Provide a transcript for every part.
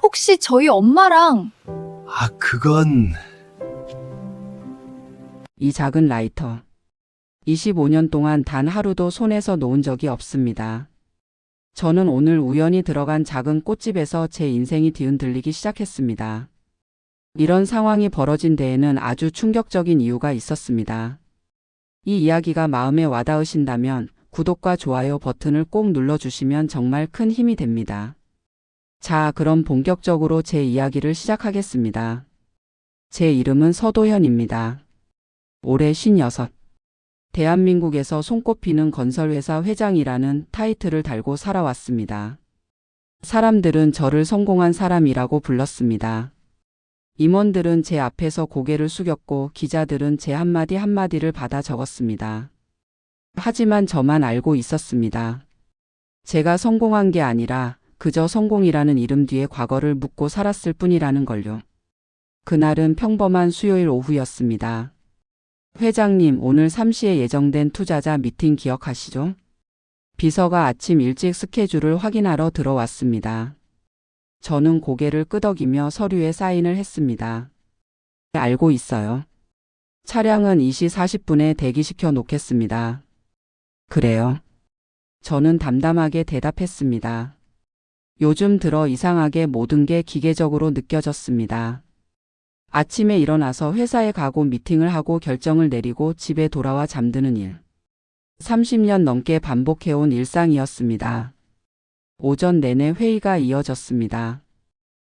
혹시 저희 엄마랑 그건 이 작은 라이터. 25년 동안 단 하루도 손에서 놓은 적이 없습니다. 저는 오늘 우연히 들어간 작은 꽃집에서 제 인생이 뒤흔들리기 시작했습니다. 이런 상황이 벌어진 데에는 아주 충격적인 이유가 있었습니다. 이 이야기가 마음에 와닿으신다면 구독과 좋아요 버튼을 꼭 눌러주시면 정말 큰 힘이 됩니다. 자, 그럼 본격적으로 제 이야기를 시작하겠습니다. 제 이름은 서도현입니다. 올해 56. 대한민국에서 손꼽히는 건설회사 회장이라는 타이틀을 달고 살아왔습니다. 사람들은 저를 성공한 사람이라고 불렀습니다. 임원들은 제 앞에서 고개를 숙였고 기자들은 제 한마디 한마디를 받아 적었습니다. 하지만 저만 알고 있었습니다. 제가 성공한 게 아니라 그저 성공이라는 이름 뒤에 과거를 묻고 살았을 뿐이라는 걸요. 그날은 평범한 수요일 오후였습니다. 회장님, 오늘 3시에 예정된 투자자 미팅 기억하시죠? 비서가 아침 일찍 스케줄을 확인하러 들어왔습니다. 저는 고개를 끄덕이며 서류에 사인을 했습니다. 알고 있어요. 차량은 2시 40분에 대기시켜 놓겠습니다. 그래요. 저는 담담하게 대답했습니다. 요즘 들어 이상하게 모든 게 기계적으로 느껴졌습니다. 아침에 일어나서 회사에 가고 미팅을 하고 결정을 내리고 집에 돌아와 잠드는 일. 30년 넘게 반복해온 일상이었습니다. 오전 내내 회의가 이어졌습니다.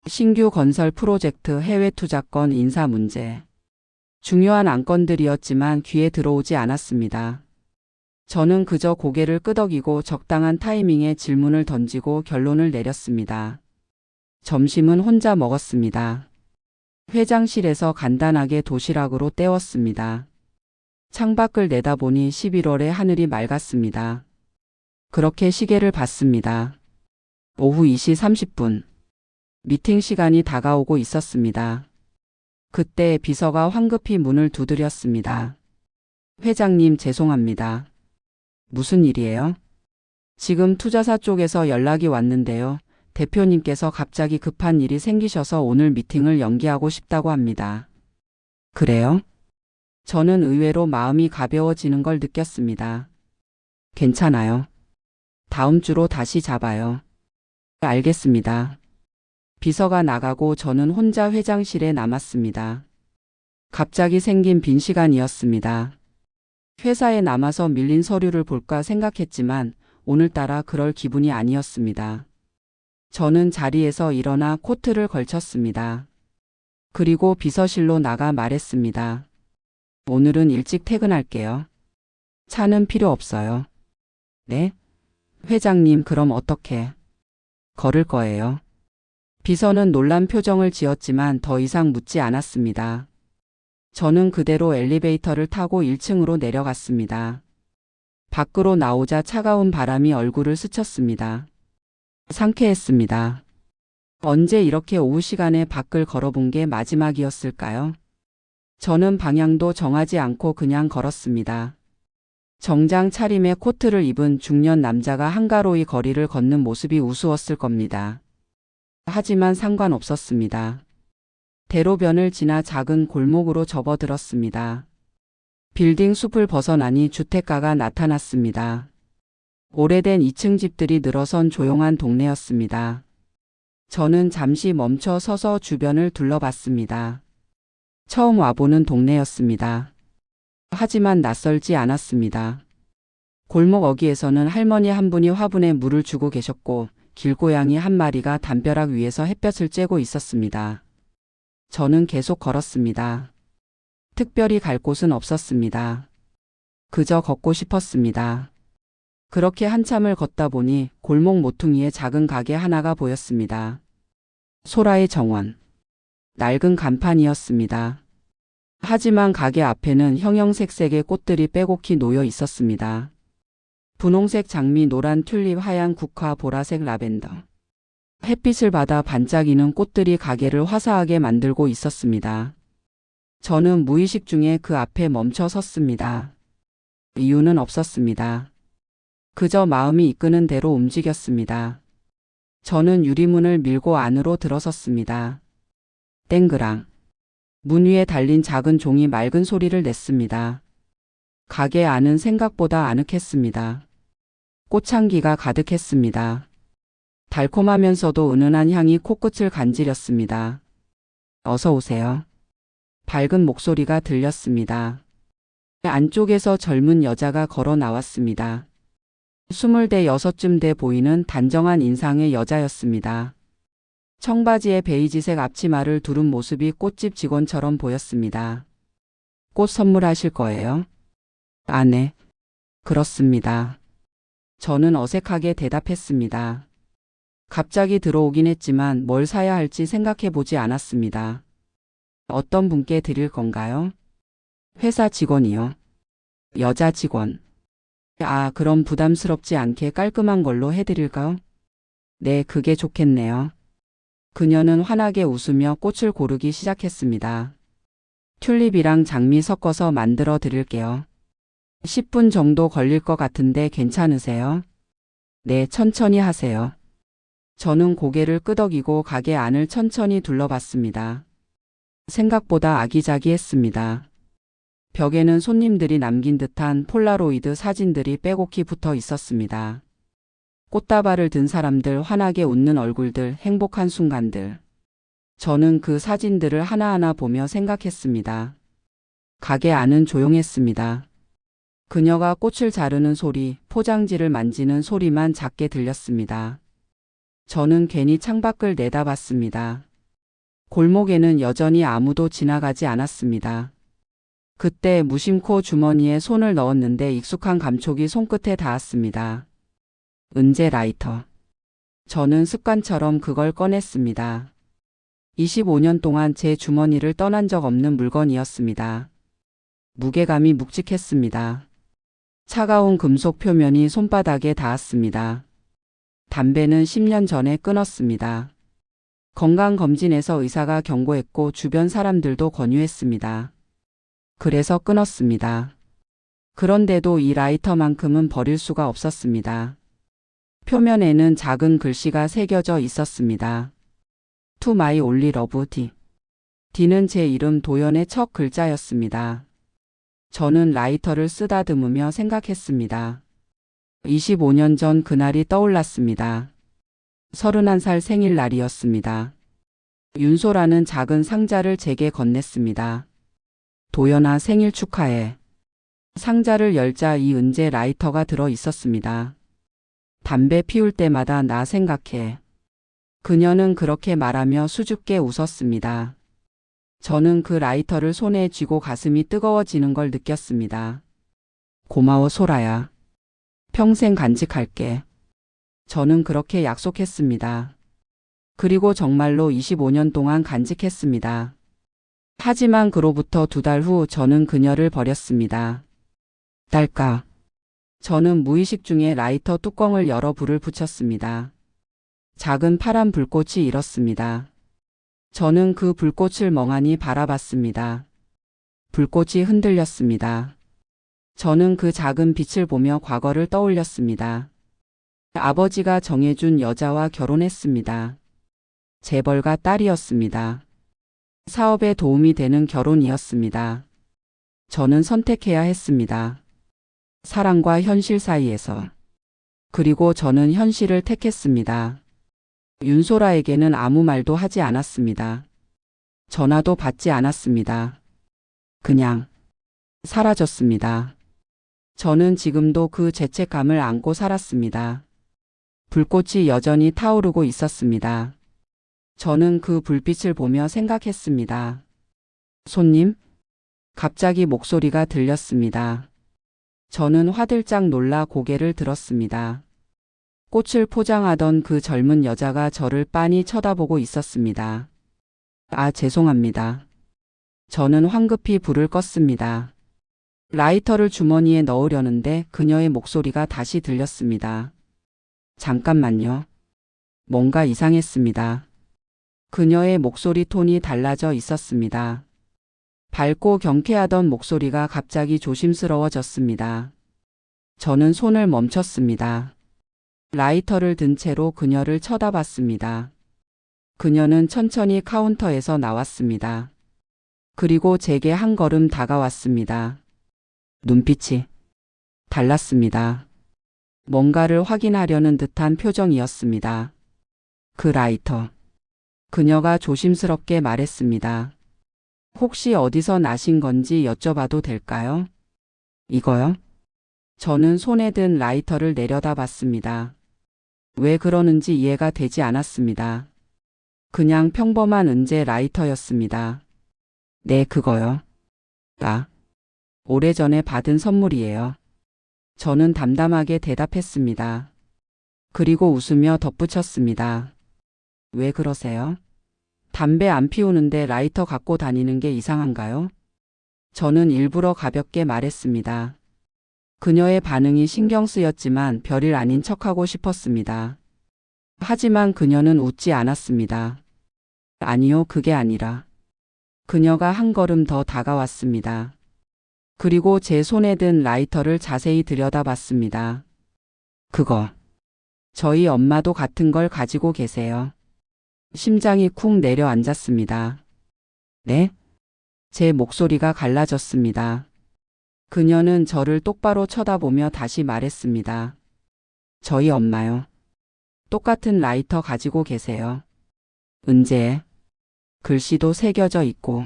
신규 건설 프로젝트, 해외 투자권, 인사 문제. 중요한 안건들이었지만 귀에 들어오지 않았습니다. 저는 그저 고개를 끄덕이고 적당한 타이밍에 질문을 던지고 결론을 내렸습니다. 점심은 혼자 먹었습니다. 회장실에서 간단하게 도시락으로 때웠습니다. 창밖을 내다보니 11월의 하늘이 맑았습니다. 그렇게 시계를 봤습니다. 오후 2시 30분. 미팅 시간이 다가오고 있었습니다. 그때 비서가 황급히 문을 두드렸습니다. 회장님, 죄송합니다. 무슨 일이에요? 지금 투자사 쪽에서 연락이 왔는데요. 대표님께서 갑자기 급한 일이 생기셔서 오늘 미팅을 연기하고 싶다고 합니다. 그래요? 저는 의외로 마음이 가벼워지는 걸 느꼈습니다. 괜찮아요. 다음 주로 다시 잡아요. 알겠습니다. 비서가 나가고 저는 혼자 회장실에 남았습니다. 갑자기 생긴 빈 시간이었습니다. 회사에 남아서 밀린 서류를 볼까 생각했지만 오늘따라 그럴 기분이 아니었습니다. 저는 자리에서 일어나 코트를 걸쳤습니다. 그리고 비서실로 나가 말했습니다. 오늘은 일찍 퇴근할게요. 차는 필요 없어요. 네? 회장님, 그럼 어떻게? 걸을 거예요. 비서는 놀란 표정을 지었지만 더 이상 묻지 않았습니다. 저는 그대로 엘리베이터를 타고 1층으로 내려갔습니다. 밖으로 나오자 차가운 바람이 얼굴을 스쳤습니다. 상쾌했습니다. 언제 이렇게 오후 시간에 밖을 걸어본 게 마지막이었을까요? 저는 방향도 정하지 않고 그냥 걸었습니다. 정장 차림에 코트를 입은 중년 남자가 한가로이 거리를 걷는 모습이 우스웠을 겁니다. 하지만 상관없었습니다. 대로변을 지나 작은 골목으로 접어들었습니다. 빌딩 숲을 벗어나니 주택가가 나타났습니다. 오래된 2층 집들이 늘어선 조용한 동네였습니다. 저는 잠시 멈춰 서서 주변을 둘러봤습니다. 처음 와보는 동네였습니다. 하지만 낯설지 않았습니다. 골목 어귀에서는 할머니 한 분이 화분에 물을 주고 계셨고 길고양이 한 마리가 담벼락 위에서 햇볕을 쬐고 있었습니다. 저는 계속 걸었습니다. 특별히 갈 곳은 없었습니다. 그저 걷고 싶었습니다. 그렇게 한참을 걷다 보니 골목 모퉁이에 작은 가게 하나가 보였습니다. 소라의 정원. 낡은 간판이었습니다. 하지만 가게 앞에는 형형색색의 꽃들이 빼곡히 놓여 있었습니다. 분홍색 장미, 노란 튤립, 하얀 국화, 보라색 라벤더. 햇빛을 받아 반짝이는 꽃들이 가게를 화사하게 만들고 있었습니다. 저는 무의식 중에 그 앞에 멈춰 섰습니다. 이유는 없었습니다. 그저 마음이 이끄는 대로 움직였습니다. 저는 유리문을 밀고 안으로 들어섰습니다. 땡그랑. 문 위에 달린 작은 종이 맑은 소리를 냈습니다. 가게 안은 생각보다 아늑했습니다. 꽃향기가 가득했습니다. 달콤하면서도 은은한 향이 코끝을 간지렸습니다. 어서 오세요. 밝은 목소리가 들렸습니다. 안쪽에서 젊은 여자가 걸어 나왔습니다. 26쯤 돼 보이는 단정한 인상의 여자였습니다. 청바지에 베이지색 앞치마를 두른 모습이 꽃집 직원처럼 보였습니다. 꽃 선물하실 거예요? 아, 네. 그렇습니다. 저는 어색하게 대답했습니다. 갑자기 들어오긴 했지만 뭘 사야 할지 생각해 보지 않았습니다. 어떤 분께 드릴 건가요? 회사 직원이요. 여자 직원. 아, 그럼 부담스럽지 않게 깔끔한 걸로 해드릴까요? 네, 그게 좋겠네요. 그녀는 환하게 웃으며 꽃을 고르기 시작했습니다. 튤립이랑 장미 섞어서 만들어 드릴게요. 10분 정도 걸릴 것 같은데 괜찮으세요? 네, 천천히 하세요. 저는 고개를 끄덕이고 가게 안을 천천히 둘러봤습니다. 생각보다 아기자기했습니다. 벽에는 손님들이 남긴 듯한 폴라로이드 사진들이 빼곡히 붙어 있었습니다. 꽃다발을 든 사람들, 환하게 웃는 얼굴들, 행복한 순간들. 저는 그 사진들을 하나하나 보며 생각했습니다. 가게 안은 조용했습니다. 그녀가 꽃을 자르는 소리, 포장지를 만지는 소리만 작게 들렸습니다. 저는 괜히 창밖을 내다봤습니다. 골목에는 여전히 아무도 지나가지 않았습니다. 그때 무심코 주머니에 손을 넣었는데 익숙한 감촉이 손끝에 닿았습니다. 은제 라이터. 저는 습관처럼 그걸 꺼냈습니다. 25년 동안 제 주머니를 떠난 적 없는 물건이었습니다. 무게감이 묵직했습니다. 차가운 금속 표면이 손바닥에 닿았습니다. 담배는 10년 전에 끊었습니다. 건강검진에서 의사가 경고했고 주변 사람들도 권유했습니다. 그래서 끊었습니다. 그런데도 이 라이터만큼은 버릴 수가 없었습니다. 표면에는 작은 글씨가 새겨져 있었습니다. To my only love D. D는 제 이름 도연의 첫 글자였습니다. 저는 라이터를 쓰다듬으며 생각했습니다. 25년 전 그날이 떠올랐습니다. 31살 생일날이었습니다. 윤소라는 작은 상자를 제게 건넸습니다. 도연아, 생일 축하해. 상자를 열자 이 은제 라이터가 들어 있었습니다. 담배 피울 때마다 나 생각해. 그녀는 그렇게 말하며 수줍게 웃었습니다. 저는 그 라이터를 손에 쥐고 가슴이 뜨거워지는 걸 느꼈습니다. 고마워, 소라야. 평생 간직할게. 저는 그렇게 약속했습니다. 그리고 정말로 25년 동안 간직했습니다. 하지만 그로부터 2달 후 저는 그녀를 버렸습니다. 딸까. 저는 무의식 중에 라이터 뚜껑을 열어 불을 붙였습니다. 작은 파란 불꽃이 일었습니다. 저는 그 불꽃을 멍하니 바라봤습니다. 불꽃이 흔들렸습니다. 저는 그 작은 빛을 보며 과거를 떠올렸습니다. 아버지가 정해준 여자와 결혼했습니다. 재벌가 딸이었습니다. 사업에 도움이 되는 결혼이었습니다. 저는 선택해야 했습니다. 사랑과 현실 사이에서. 그리고 저는 현실을 택했습니다. 윤소라에게는 아무 말도 하지 않았습니다. 전화도 받지 않았습니다. 그냥 사라졌습니다. 저는 지금도 그 죄책감을 안고 살았습니다. 불꽃이 여전히 타오르고 있었습니다. 저는 그 불빛을 보며 생각했습니다. 손님? 갑자기 목소리가 들렸습니다. 저는 화들짝 놀라 고개를 들었습니다. 꽃을 포장하던 그 젊은 여자가 저를 빤히 쳐다보고 있었습니다. 아, 죄송합니다. 저는 황급히 불을 껐습니다. 라이터를 주머니에 넣으려는데 그녀의 목소리가 다시 들렸습니다. 잠깐만요. 뭔가 이상했습니다. 그녀의 목소리 톤이 달라져 있었습니다. 밝고 경쾌하던 목소리가 갑자기 조심스러워졌습니다. 저는 손을 멈췄습니다. 라이터를 든 채로 그녀를 쳐다봤습니다. 그녀는 천천히 카운터에서 나왔습니다. 그리고 제게 한 걸음 다가왔습니다. 눈빛이 달랐습니다. 뭔가를 확인하려는 듯한 표정이었습니다. 그 라이터. 그녀가 조심스럽게 말했습니다. 혹시 어디서 나신 건지 여쭤봐도 될까요? 이거요? 저는 손에 든 라이터를 내려다봤습니다. 왜 그러는지 이해가 되지 않았습니다. 그냥 평범한 은재 라이터였습니다. 네, 그거요. 오래전에 받은 선물이에요. 저는 담담하게 대답했습니다. 그리고 웃으며 덧붙였습니다. 왜 그러세요? 담배 안 피우는데 라이터 갖고 다니는 게 이상한가요? 저는 일부러 가볍게 말했습니다. 그녀의 반응이 신경 쓰였지만 별일 아닌 척하고 싶었습니다. 하지만 그녀는 웃지 않았습니다. 아니요, 그게 아니라. 그녀가 한 걸음 더 다가왔습니다. 그리고 제 손에 든 라이터를 자세히 들여다봤습니다. 그거. 저희 엄마도 같은 걸 가지고 계세요. 심장이 쿵 내려앉았습니다. 네? 제 목소리가 갈라졌습니다. 그녀는 저를 똑바로 쳐다보며 다시 말했습니다. 저희 엄마요. 똑같은 라이터 가지고 계세요. 은재에 글씨도 새겨져 있고.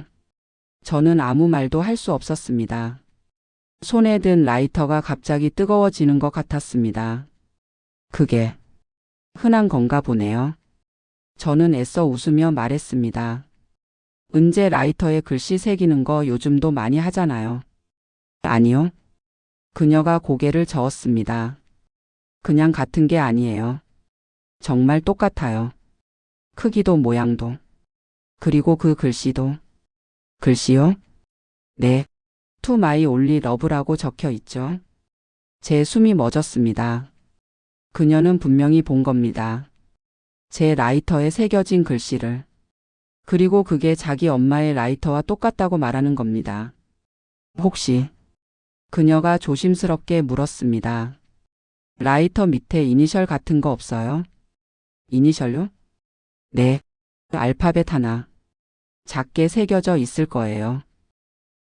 저는 아무 말도 할 수 없었습니다. 손에 든 라이터가 갑자기 뜨거워지는 것 같았습니다. 그게 흔한 건가 보네요. 저는 애써 웃으며 말했습니다. 은재 라이터에 글씨 새기는 거 요즘도 많이 하잖아요. 아니요. 그녀가 고개를 저었습니다. 그냥 같은 게 아니에요. 정말 똑같아요. 크기도 모양도. 그리고 그 글씨도. 글씨요? 네. To my only love라고 적혀 있죠. 제 숨이 멎었습니다. 그녀는 분명히 본 겁니다. 제 라이터에 새겨진 글씨를. 그리고 그게 자기 엄마의 라이터와 똑같다고 말하는 겁니다. 혹시 그녀가 조심스럽게 물었습니다. 라이터 밑에 이니셜 같은 거 없어요? 이니셜요? 네. 알파벳 하나. 작게 새겨져 있을 거예요.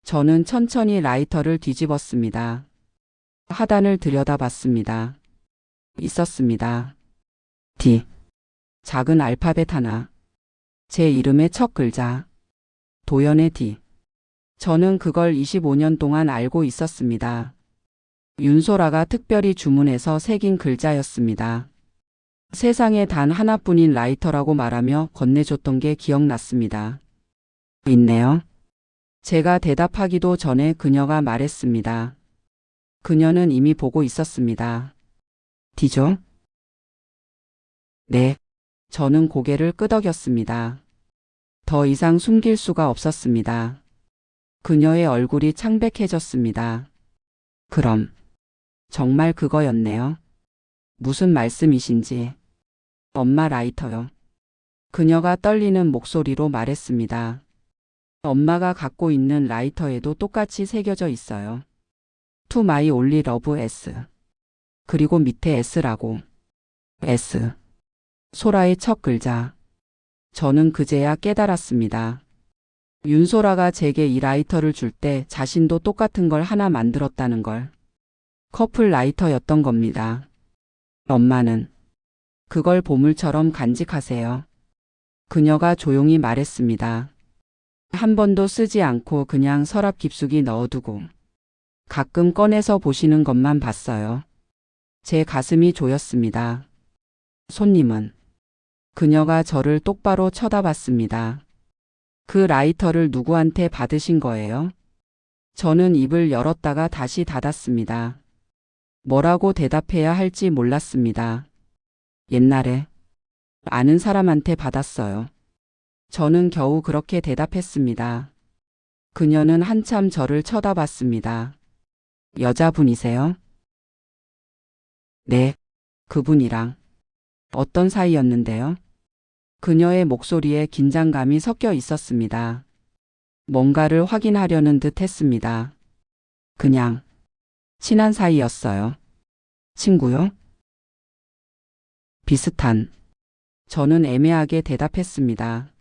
저는 천천히 라이터를 뒤집었습니다. 하단을 들여다봤습니다. 있었습니다. D. 작은 알파벳 하나. 제 이름의 첫 글자. 도연의 D. 저는 그걸 25년 동안 알고 있었습니다. 윤소라가 특별히 주문해서 새긴 글자였습니다. 세상에 단 하나뿐인 라이터라고 말하며 건네줬던 게 기억났습니다. 있네요. 제가 대답하기도 전에 그녀가 말했습니다. 그녀는 이미 보고 있었습니다. D죠? 네. 저는 고개를 끄덕였습니다. 더 이상 숨길 수가 없었습니다. 그녀의 얼굴이 창백해졌습니다. 그럼 정말 그거였네요. 무슨 말씀이신지. 엄마 라이터요. 그녀가 떨리는 목소리로 말했습니다. 엄마가 갖고 있는 라이터에도 똑같이 새겨져 있어요. To my only love S. 그리고 밑에 S라고. S. 소라의 첫 글자. 저는 그제야 깨달았습니다. 윤소라가 제게 이 라이터를 줄 때 자신도 똑같은 걸 하나 만들었다는 걸. 커플 라이터였던 겁니다. 엄마는 그걸 보물처럼 간직하세요. 그녀가 조용히 말했습니다. 한 번도 쓰지 않고 그냥 서랍 깊숙이 넣어두고 가끔 꺼내서 보시는 것만 봤어요. 제 가슴이 조였습니다. 손님은? 그녀가 저를 똑바로 쳐다봤습니다. 그 라이터를 누구한테 받으신 거예요? 저는 입을 열었다가 다시 닫았습니다. 뭐라고 대답해야 할지 몰랐습니다. 옛날에 아는 사람한테 받았어요. 저는 겨우 그렇게 대답했습니다. 그녀는 한참 저를 쳐다봤습니다. 여자분이세요? 네, 그분이랑. 어떤 사이였는데요? 그녀의 목소리에 긴장감이 섞여 있었습니다. 뭔가를 확인하려는 듯 했습니다. 그냥 친한 사이였어요. 친구요? 비슷한. 저는 애매하게 대답했습니다.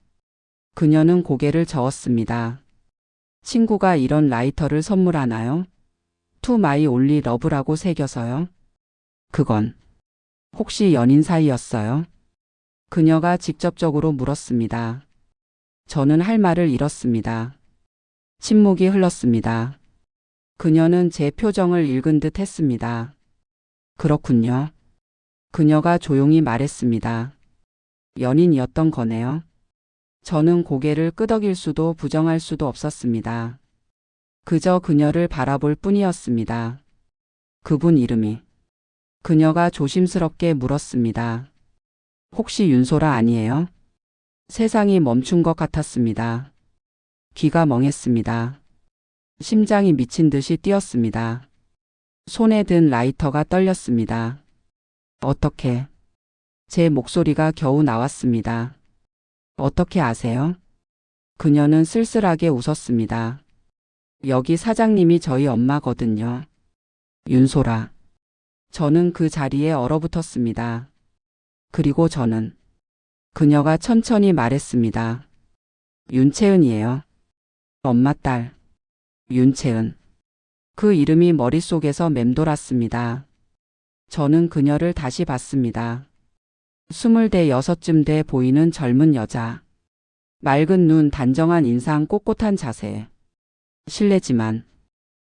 그녀는 고개를 저었습니다. 친구가 이런 라이터를 선물하나요? To my only love라고 새겨서요. 그건 혹시 연인 사이였어요? 그녀가 직접적으로 물었습니다. 저는 할 말을 잃었습니다. 침묵이 흘렀습니다. 그녀는 제 표정을 읽은 듯 했습니다. 그렇군요. 그녀가 조용히 말했습니다. 연인이었던 거네요. 저는 고개를 끄덕일 수도 부정할 수도 없었습니다. 그저 그녀를 바라볼 뿐이었습니다. 그분 이름이. 그녀가 조심스럽게 물었습니다. 혹시 윤소라 아니에요? 세상이 멈춘 것 같았습니다. 귀가 멍했습니다. 심장이 미친 듯이 뛰었습니다. 손에 든 라이터가 떨렸습니다. 어떻게? 제 목소리가 겨우 나왔습니다. 어떻게 아세요? 그녀는 쓸쓸하게 웃었습니다. 여기 사장님이 저희 엄마거든요. 윤소라. 저는 그 자리에 얼어붙었습니다. 그리고 저는 그녀가 천천히 말했습니다. 윤채은이에요. 엄마 딸. 윤채은. 그 이름이 머릿속에서 맴돌았습니다. 저는 그녀를 다시 봤습니다. 26쯤 돼 보이는 젊은 여자. 맑은 눈, 단정한 인상, 꼿꼿한 자세. 실례지만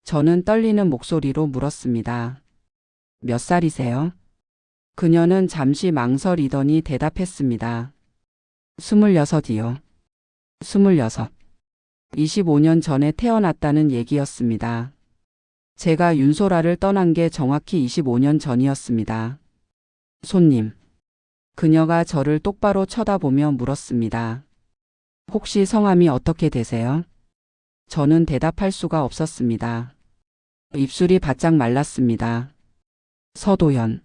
저는 떨리는 목소리로 물었습니다. 몇 살이세요? 그녀는 잠시 망설이더니 대답했습니다. 26이요. 26. 25년 전에 태어났다는 얘기였습니다. 제가 윤소라를 떠난 게 정확히 25년 전이었습니다. 손님. 그녀가 저를 똑바로 쳐다보며 물었습니다. 혹시 성함이 어떻게 되세요? 저는 대답할 수가 없었습니다. 입술이 바짝 말랐습니다. 서도현.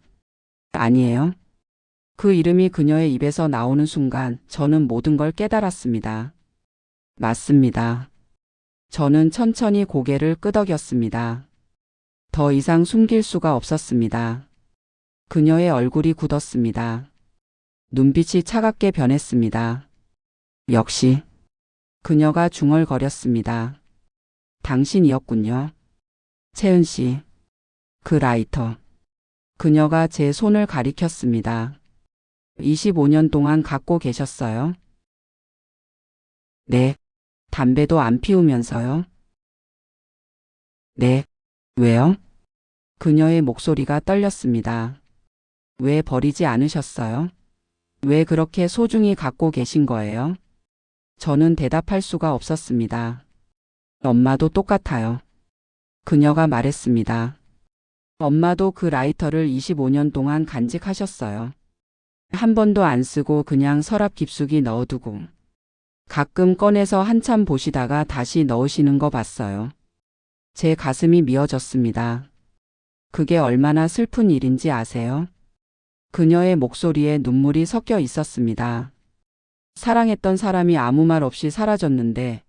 아니에요? 그 이름이 그녀의 입에서 나오는 순간 저는 모든 걸 깨달았습니다. 맞습니다. 저는 천천히 고개를 끄덕였습니다. 더 이상 숨길 수가 없었습니다. 그녀의 얼굴이 굳었습니다. 눈빛이 차갑게 변했습니다. 역시 그녀가 중얼거렸습니다. 당신이었군요. 채은 씨. 그 라이터. 그녀가 제 손을 가리켰습니다. 25년 동안 갖고 계셨어요? 네. 담배도 안 피우면서요? 네. 왜요? 그녀의 목소리가 떨렸습니다. 왜 버리지 않으셨어요? 왜 그렇게 소중히 갖고 계신 거예요? 저는 대답할 수가 없었습니다. 엄마도 똑같아요. 그녀가 말했습니다. 엄마도 그 라이터를 25년 동안 간직하셨어요. 한 번도 안 쓰고 그냥 서랍 깊숙이 넣어두고 가끔 꺼내서 한참 보시다가 다시 넣으시는 거 봤어요. 제 가슴이 미어졌습니다. 그게 얼마나 슬픈 일인지 아세요? 그녀의 목소리에 눈물이 섞여 있었습니다. 사랑했던 사람이 아무 말 없이 사라졌는데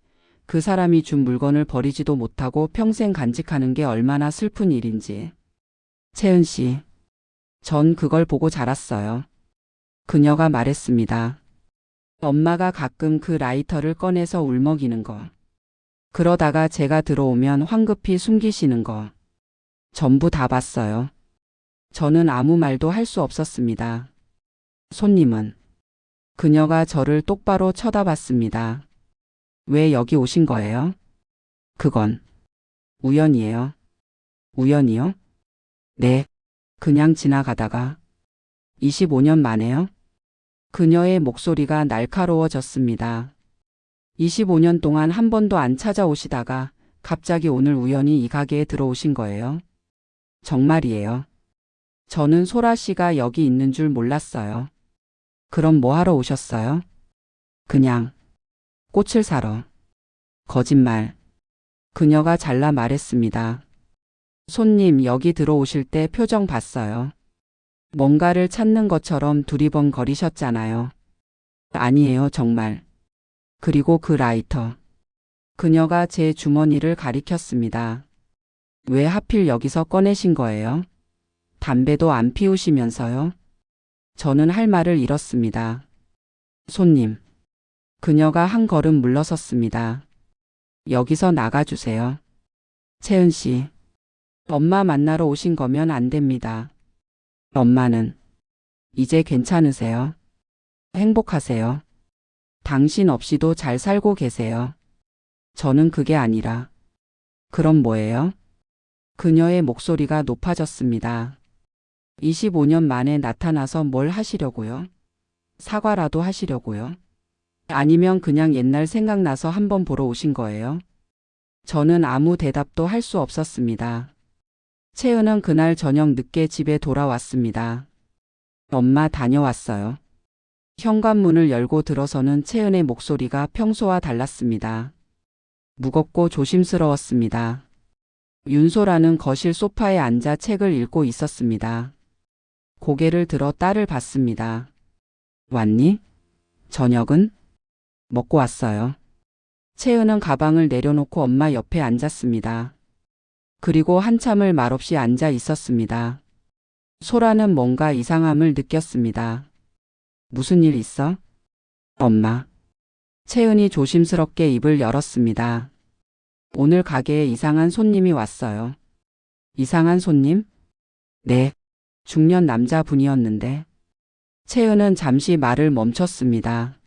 그 사람이 준 물건을 버리지도 못하고 평생 간직하는 게 얼마나 슬픈 일인지. 채은 씨, 전 그걸 보고 자랐어요. 그녀가 말했습니다. 엄마가 가끔 그 라이터를 꺼내서 울먹이는 거. 그러다가 제가 들어오면 황급히 숨기시는 거. 전부 다 봤어요. 저는 아무 말도 할 수 없었습니다. 손님은? 그녀가 저를 똑바로 쳐다봤습니다. 왜 여기 오신 거예요? 그건 우연이에요. 우연이요? 네. 그냥 지나가다가. 25년 만에요? 그녀의 목소리가 날카로워졌습니다. 25년 동안 한 번도 안 찾아오시다가 갑자기 오늘 우연히 이 가게에 들어오신 거예요? 정말이에요. 저는 소라 씨가 여기 있는 줄 몰랐어요. 그럼 뭐 하러 오셨어요? 그냥 꽃을 사러. 거짓말. 그녀가 잘라 말했습니다. 손님 여기 들어오실 때 표정 봤어요. 뭔가를 찾는 것처럼 두리번거리셨잖아요. 아니에요, 정말. 그리고 그 라이터. 그녀가 제 주머니를 가리켰습니다. 왜 하필 여기서 꺼내신 거예요? 담배도 안 피우시면서요? 저는 할 말을 잃었습니다. 손님. 그녀가 한 걸음 물러섰습니다. 여기서 나가주세요. 채은 씨. 엄마 만나러 오신 거면 안 됩니다. 엄마는 이제 괜찮으세요? 행복하세요? 당신 없이도 잘 살고 계세요. 저는 그게 아니라. 그럼 뭐예요? 그녀의 목소리가 높아졌습니다. 25년 만에 나타나서 뭘 하시려고요? 사과라도 하시려고요? 아니면 그냥 옛날 생각나서 한번 보러 오신 거예요? 저는 아무 대답도 할 수 없었습니다. 채은은 그날 저녁 늦게 집에 돌아왔습니다. 엄마 다녀왔어요. 현관문을 열고 들어서는 채은의 목소리가 평소와 달랐습니다. 무겁고 조심스러웠습니다. 윤소라는 거실 소파에 앉아 책을 읽고 있었습니다. 고개를 들어 딸을 봤습니다. 왔니? 저녁은? 먹고 왔어요. 채은은 가방을 내려놓고 엄마 옆에 앉았습니다. 그리고 한참을 말없이 앉아 있었습니다. 소라는 뭔가 이상함을 느꼈습니다. 무슨 일 있어? 엄마. 채은이 조심스럽게 입을 열었습니다. 오늘 가게에 이상한 손님이 왔어요. 이상한 손님? 네. 중년 남자분이었는데. 채은은 잠시 말을 멈췄습니다.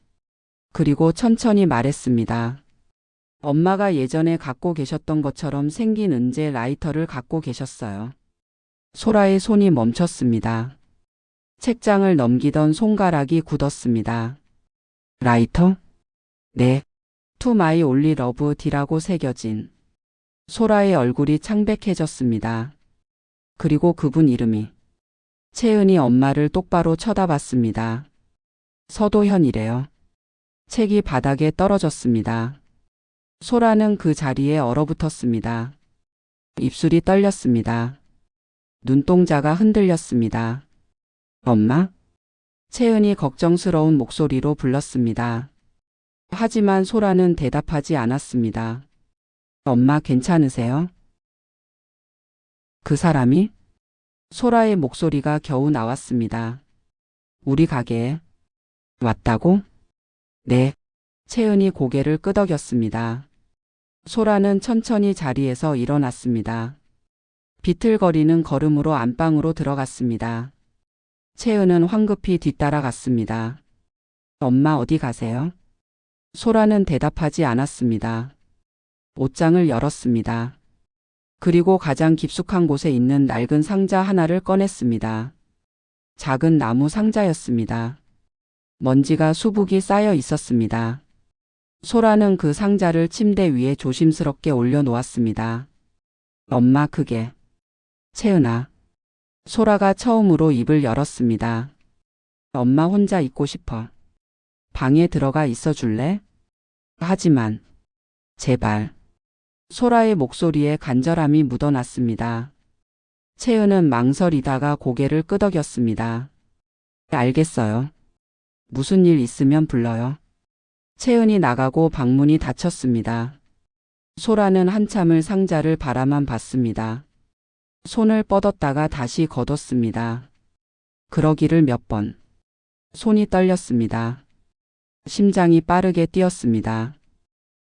그리고 천천히 말했습니다. 엄마가 예전에 갖고 계셨던 것처럼 생긴 은재 라이터를 갖고 계셨어요. 소라의 손이 멈췄습니다. 책장을 넘기던 손가락이 굳었습니다. 라이터? 네. To my only love D라고 새겨진. 소라의 얼굴이 창백해졌습니다. 그리고 그분 이름이. 채은이 엄마를 똑바로 쳐다봤습니다. 서도현이래요. 책이 바닥에 떨어졌습니다. 소라는 그 자리에 얼어붙었습니다. 입술이 떨렸습니다. 눈동자가 흔들렸습니다. 엄마? 채은이 걱정스러운 목소리로 불렀습니다. 하지만 소라는 대답하지 않았습니다. 엄마 괜찮으세요? 그 사람이? 소라의 목소리가 겨우 나왔습니다. 우리 가게에 왔다고? 네. 채은이 고개를 끄덕였습니다. 소라는 천천히 자리에서 일어났습니다. 비틀거리는 걸음으로 안방으로 들어갔습니다. 채은은 황급히 뒤따라갔습니다. 엄마 어디 가세요? 소라는 대답하지 않았습니다. 옷장을 열었습니다. 그리고 가장 깊숙한 곳에 있는 낡은 상자 하나를 꺼냈습니다. 작은 나무 상자였습니다. 먼지가 수북이 쌓여 있었습니다. 소라는 그 상자를 침대 위에 조심스럽게 올려놓았습니다. 엄마 그게. 채은아. 소라가 처음으로 입을 열었습니다. 엄마 혼자 있고 싶어. 방에 들어가 있어 줄래? 하지만. 제발. 소라의 목소리에 간절함이 묻어났습니다. 채은은 망설이다가 고개를 끄덕였습니다. 알겠어요. 무슨 일 있으면 불러요. 채은이 나가고 방문이 닫혔습니다. 소라는 한참을 상자를 바라만 봤습니다. 손을 뻗었다가 다시 걷었습니다. 그러기를 몇 번. 손이 떨렸습니다. 심장이 빠르게 뛰었습니다.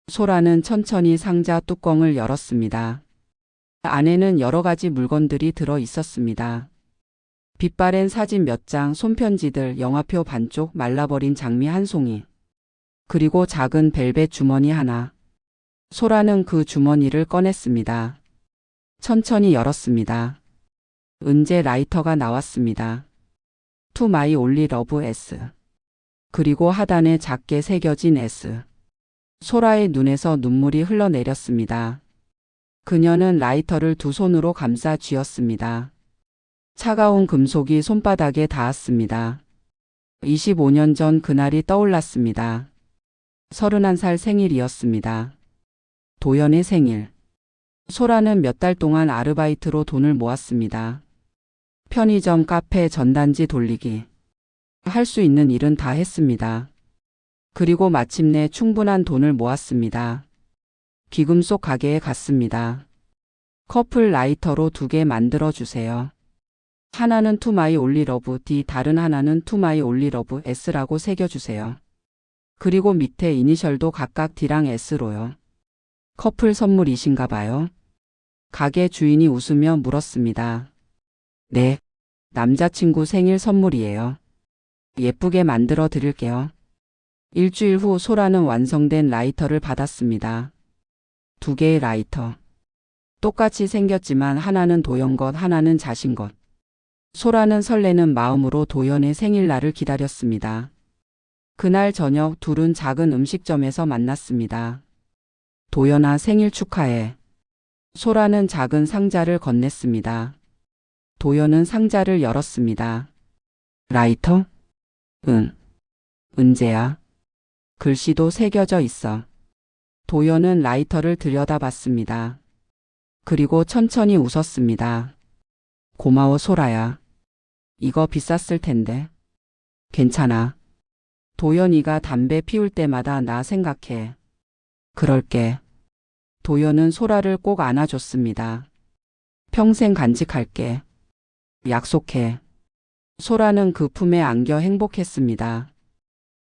소라는 천천히 상자 뚜껑을 열었습니다. 안에는 여러 가지 물건들이 들어 있었습니다. 빛바랜 사진 몇 장, 손편지들, 영화표 반쪽, 말라버린 장미 한 송이. 그리고 작은 벨벳 주머니 하나. 소라는 그 주머니를 꺼냈습니다. 천천히 열었습니다. 은재 라이터가 나왔습니다. To my only love S. 그리고 하단에 작게 새겨진 S. 소라의 눈에서 눈물이 흘러내렸습니다. 그녀는 라이터를 두 손으로 감싸 쥐었습니다. 차가운 금속이 손바닥에 닿았습니다. 25년 전 그날이 떠올랐습니다. 31살 생일이었습니다. 도연의 생일. 소라는 몇 달 동안 아르바이트로 돈을 모았습니다. 편의점, 카페, 전단지 돌리기. 할 수 있는 일은 다 했습니다. 그리고 마침내 충분한 돈을 모았습니다. 귀금속 가게에 갔습니다. 커플 라이터로 2개 만들어 주세요. 하나는 To My Only Love D, 다른 하나는 To My Only Love S라고 새겨주세요. 그리고 밑에 이니셜도 각각 D랑 S로요. 커플 선물이신가 봐요. 가게 주인이 웃으며 물었습니다. 네, 남자친구 생일 선물이에요. 예쁘게 만들어 드릴게요. 일주일 후 소라는 완성된 라이터를 받았습니다. 2개의 라이터. 똑같이 생겼지만 하나는 도연 것, 하나는 자신 것. 소라는 설레는 마음으로 도연의 생일날을 기다렸습니다. 그날 저녁 둘은 작은 음식점에서 만났습니다. 도연아, 생일 축하해. 소라는 작은 상자를 건넸습니다. 도연은 상자를 열었습니다. 라이터? 응. 은재야. 글씨도 새겨져 있어. 도연은 라이터를 들여다봤습니다. 그리고 천천히 웃었습니다. 고마워 소라야. 이거 비쌌을 텐데. 괜찮아. 도연이가 담배 피울 때마다 나 생각해. 그럴게. 도연은 소라를 꼭 안아줬습니다. 평생 간직할게. 약속해. 소라는 그 품에 안겨 행복했습니다.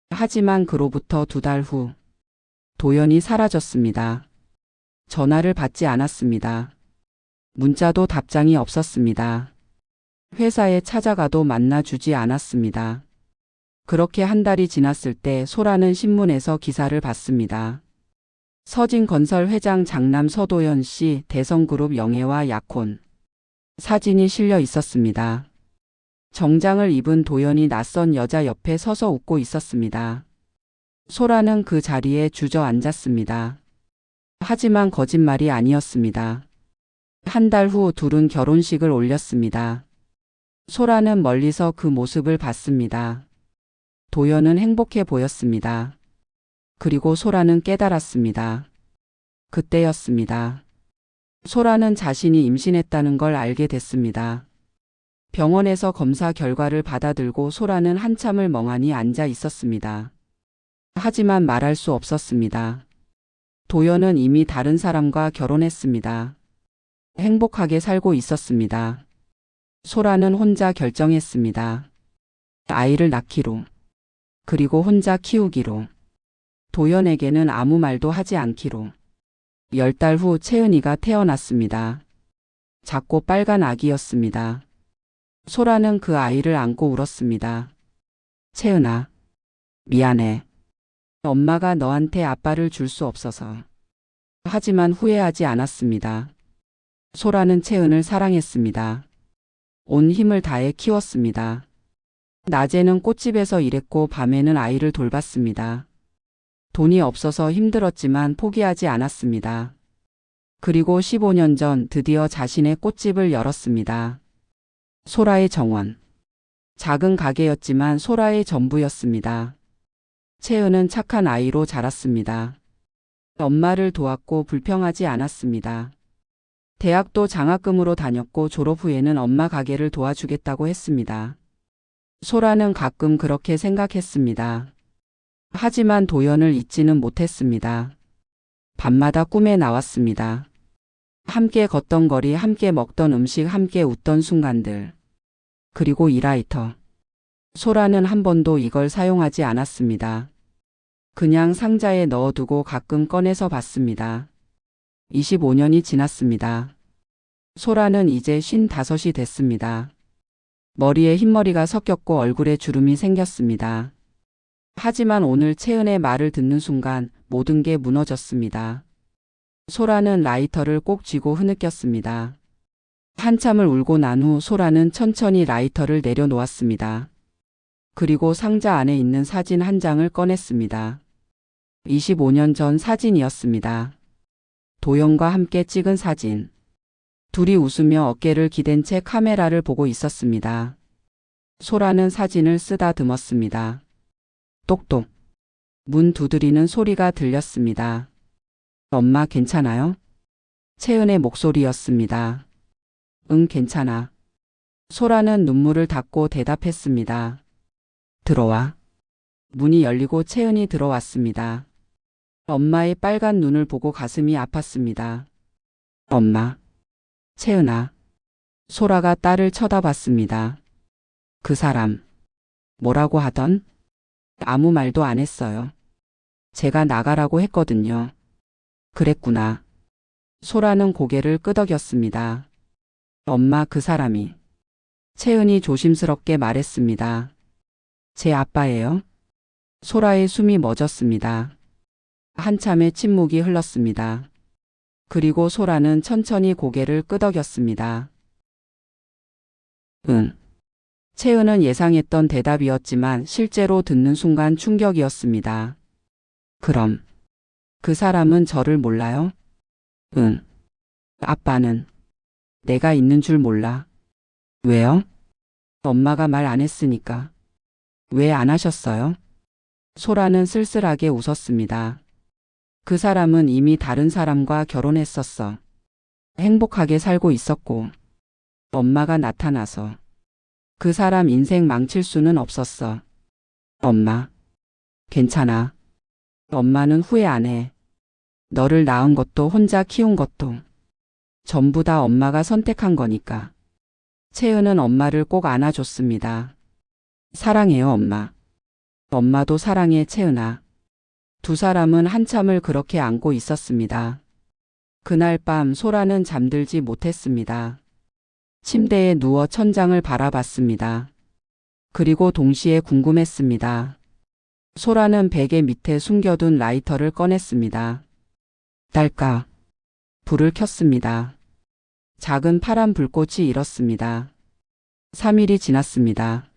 하지만 그로부터 2달 후 도연이 사라졌습니다. 전화를 받지 않았습니다. 문자도 답장이 없었습니다. 회사에 찾아가도 만나주지 않았습니다. 그렇게 한 달이 지났을 때 소라는 신문에서 기사를 봤습니다. 서진건설 회장 장남 서도연 씨, 대성그룹 영애와 약혼. 사진이 실려 있었습니다. 정장을 입은 도연이 낯선 여자 옆에 서서 웃고 있었습니다. 소라는 그 자리에 주저앉았습니다. 하지만 거짓말이 아니었습니다. 한 달 후 둘은 결혼식을 올렸습니다. 소라는 멀리서 그 모습을 봤습니다. 도연은 행복해 보였습니다. 그리고 소라는 깨달았습니다. 그때였습니다. 소라는 자신이 임신했다는 걸 알게 됐습니다. 병원에서 검사 결과를 받아들고 소라는 한참을 멍하니 앉아 있었습니다. 하지만 말할 수 없었습니다. 도연은 이미 다른 사람과 결혼했습니다. 행복하게 살고 있었습니다. 소라는 혼자 결정했습니다. 아이를 낳기로. 그리고 혼자 키우기로. 도연에게는 아무 말도 하지 않기로. 10달 후 채은이가 태어났습니다. 작고 빨간 아기였습니다. 소라는 그 아이를 안고 울었습니다. 채은아, 미안해. 엄마가 너한테 아빠를 줄 수 없어서. 하지만 후회하지 않았습니다. 소라는 채은을 사랑했습니다. 온 힘을 다해 키웠습니다. 낮에는 꽃집에서 일했고 밤에는 아이를 돌봤습니다. 돈이 없어서 힘들었지만 포기하지 않았습니다. 그리고 15년 전 드디어 자신의 꽃집을 열었습니다. 소라의 정원. 작은 가게였지만 소라의 전부였습니다. 채은은 착한 아이로 자랐습니다. 엄마를 도왔고 불평하지 않았습니다. 대학도 장학금으로 다녔고 졸업 후에는 엄마 가게를 도와주겠다고 했습니다. 소라는 가끔 그렇게 생각했습니다. 하지만 도연을 잊지는 못했습니다. 밤마다 꿈에 나왔습니다. 함께 걷던 거리, 함께 먹던 음식, 함께 웃던 순간들. 그리고 이 라이터. 소라는 한 번도 이걸 사용하지 않았습니다. 그냥 상자에 넣어두고 가끔 꺼내서 봤습니다. 25년이 지났습니다. 소라는 이제 55이 됐습니다. 머리에 흰머리가 섞였고 얼굴에 주름이 생겼습니다. 하지만 오늘 채은의 말을 듣는 순간 모든 게 무너졌습니다. 소라는 라이터를 꼭 쥐고 흐느꼈습니다. 한참을 울고 난 후 소라는 천천히 라이터를 내려놓았습니다. 그리고 상자 안에 있는 사진 한 장을 꺼냈습니다. 25년 전 사진이었습니다. 도연과 함께 찍은 사진. 둘이 웃으며 어깨를 기댄 채 카메라를 보고 있었습니다. 소라는 사진을 쓰다듬었습니다. 똑똑. 문 두드리는 소리가 들렸습니다. 엄마 괜찮아요? 채은의 목소리였습니다. 응, 괜찮아. 소라는 눈물을 닦고 대답했습니다. 들어와. 문이 열리고 채은이 들어왔습니다. 엄마의 빨간 눈을 보고 가슴이 아팠습니다. 엄마. 채은아. 소라가 딸을 쳐다봤습니다. 그 사람, 뭐라고 하던? 아무 말도 안 했어요. 제가 나가라고 했거든요. 그랬구나. 소라는 고개를 끄덕였습니다. 엄마, 그 사람이. 채은이 조심스럽게 말했습니다. 제 아빠예요? 소라의 숨이 멎었습니다. 한참의 침묵이 흘렀습니다. 그리고 소라는 천천히 고개를 끄덕였습니다. 응. 채은은 예상했던 대답이었지만 실제로 듣는 순간 충격이었습니다. 그럼 그 사람은 저를 몰라요? 응. 아빠는 내가 있는 줄 몰라. 왜요? 엄마가 말 안 했으니까. 왜 안 하셨어요? 소라는 쓸쓸하게 웃었습니다. 그 사람은 이미 다른 사람과 결혼했었어. 행복하게 살고 있었고, 엄마가 나타나서 그 사람 인생 망칠 수는 없었어. 엄마, 괜찮아. 엄마는 후회 안 해. 너를 낳은 것도 혼자 키운 것도 전부 다 엄마가 선택한 거니까. 채은은 엄마를 꼭 안아줬습니다. 사랑해요, 엄마. 엄마도 사랑해, 채은아. 두 사람은 한참을 그렇게 안고 있었습니다. 그날 밤 소라는 잠들지 못했습니다. 침대에 누워 천장을 바라봤습니다. 그리고 동시에 궁금했습니다. 소라는 베개 밑에 숨겨둔 라이터를 꺼냈습니다. 딸까? 불을 켰습니다. 작은 파란 불꽃이 일었습니다. 3일이 지났습니다.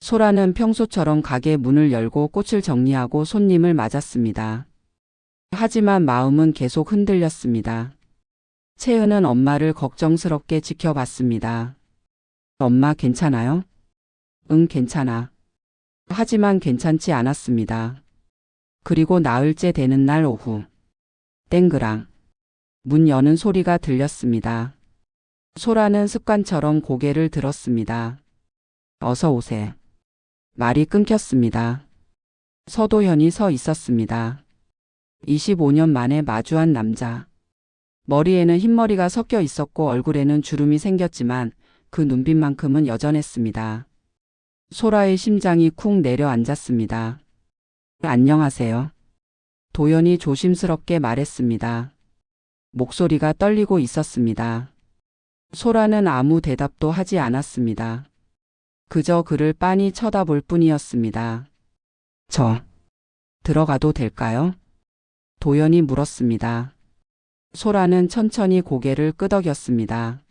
소라는 평소처럼 가게 문을 열고 꽃을 정리하고 손님을 맞았습니다. 하지만 마음은 계속 흔들렸습니다. 채은은 엄마를 걱정스럽게 지켜봤습니다. 엄마 괜찮아요? 응, 괜찮아. 하지만 괜찮지 않았습니다. 그리고 나흘째 되는 날 오후. 땡그랑. 문 여는 소리가 들렸습니다. 소라는 습관처럼 고개를 들었습니다. 어서 오세. 말이 끊겼습니다. 서도현이 서 있었습니다. 25년 만에 마주한 남자. 머리에는 흰머리가 섞여 있었고 얼굴에는 주름이 생겼지만 그 눈빛만큼은 여전했습니다. 소라의 심장이 쿵 내려앉았습니다. 안녕하세요. 도연이 조심스럽게 말했습니다. 목소리가 떨리고 있었습니다. 소라는 아무 대답도 하지 않았습니다. 그저 그를 빤히 쳐다볼 뿐이었습니다. 저, 들어가도 될까요? 도연이 물었습니다. 소라는 천천히 고개를 끄덕였습니다.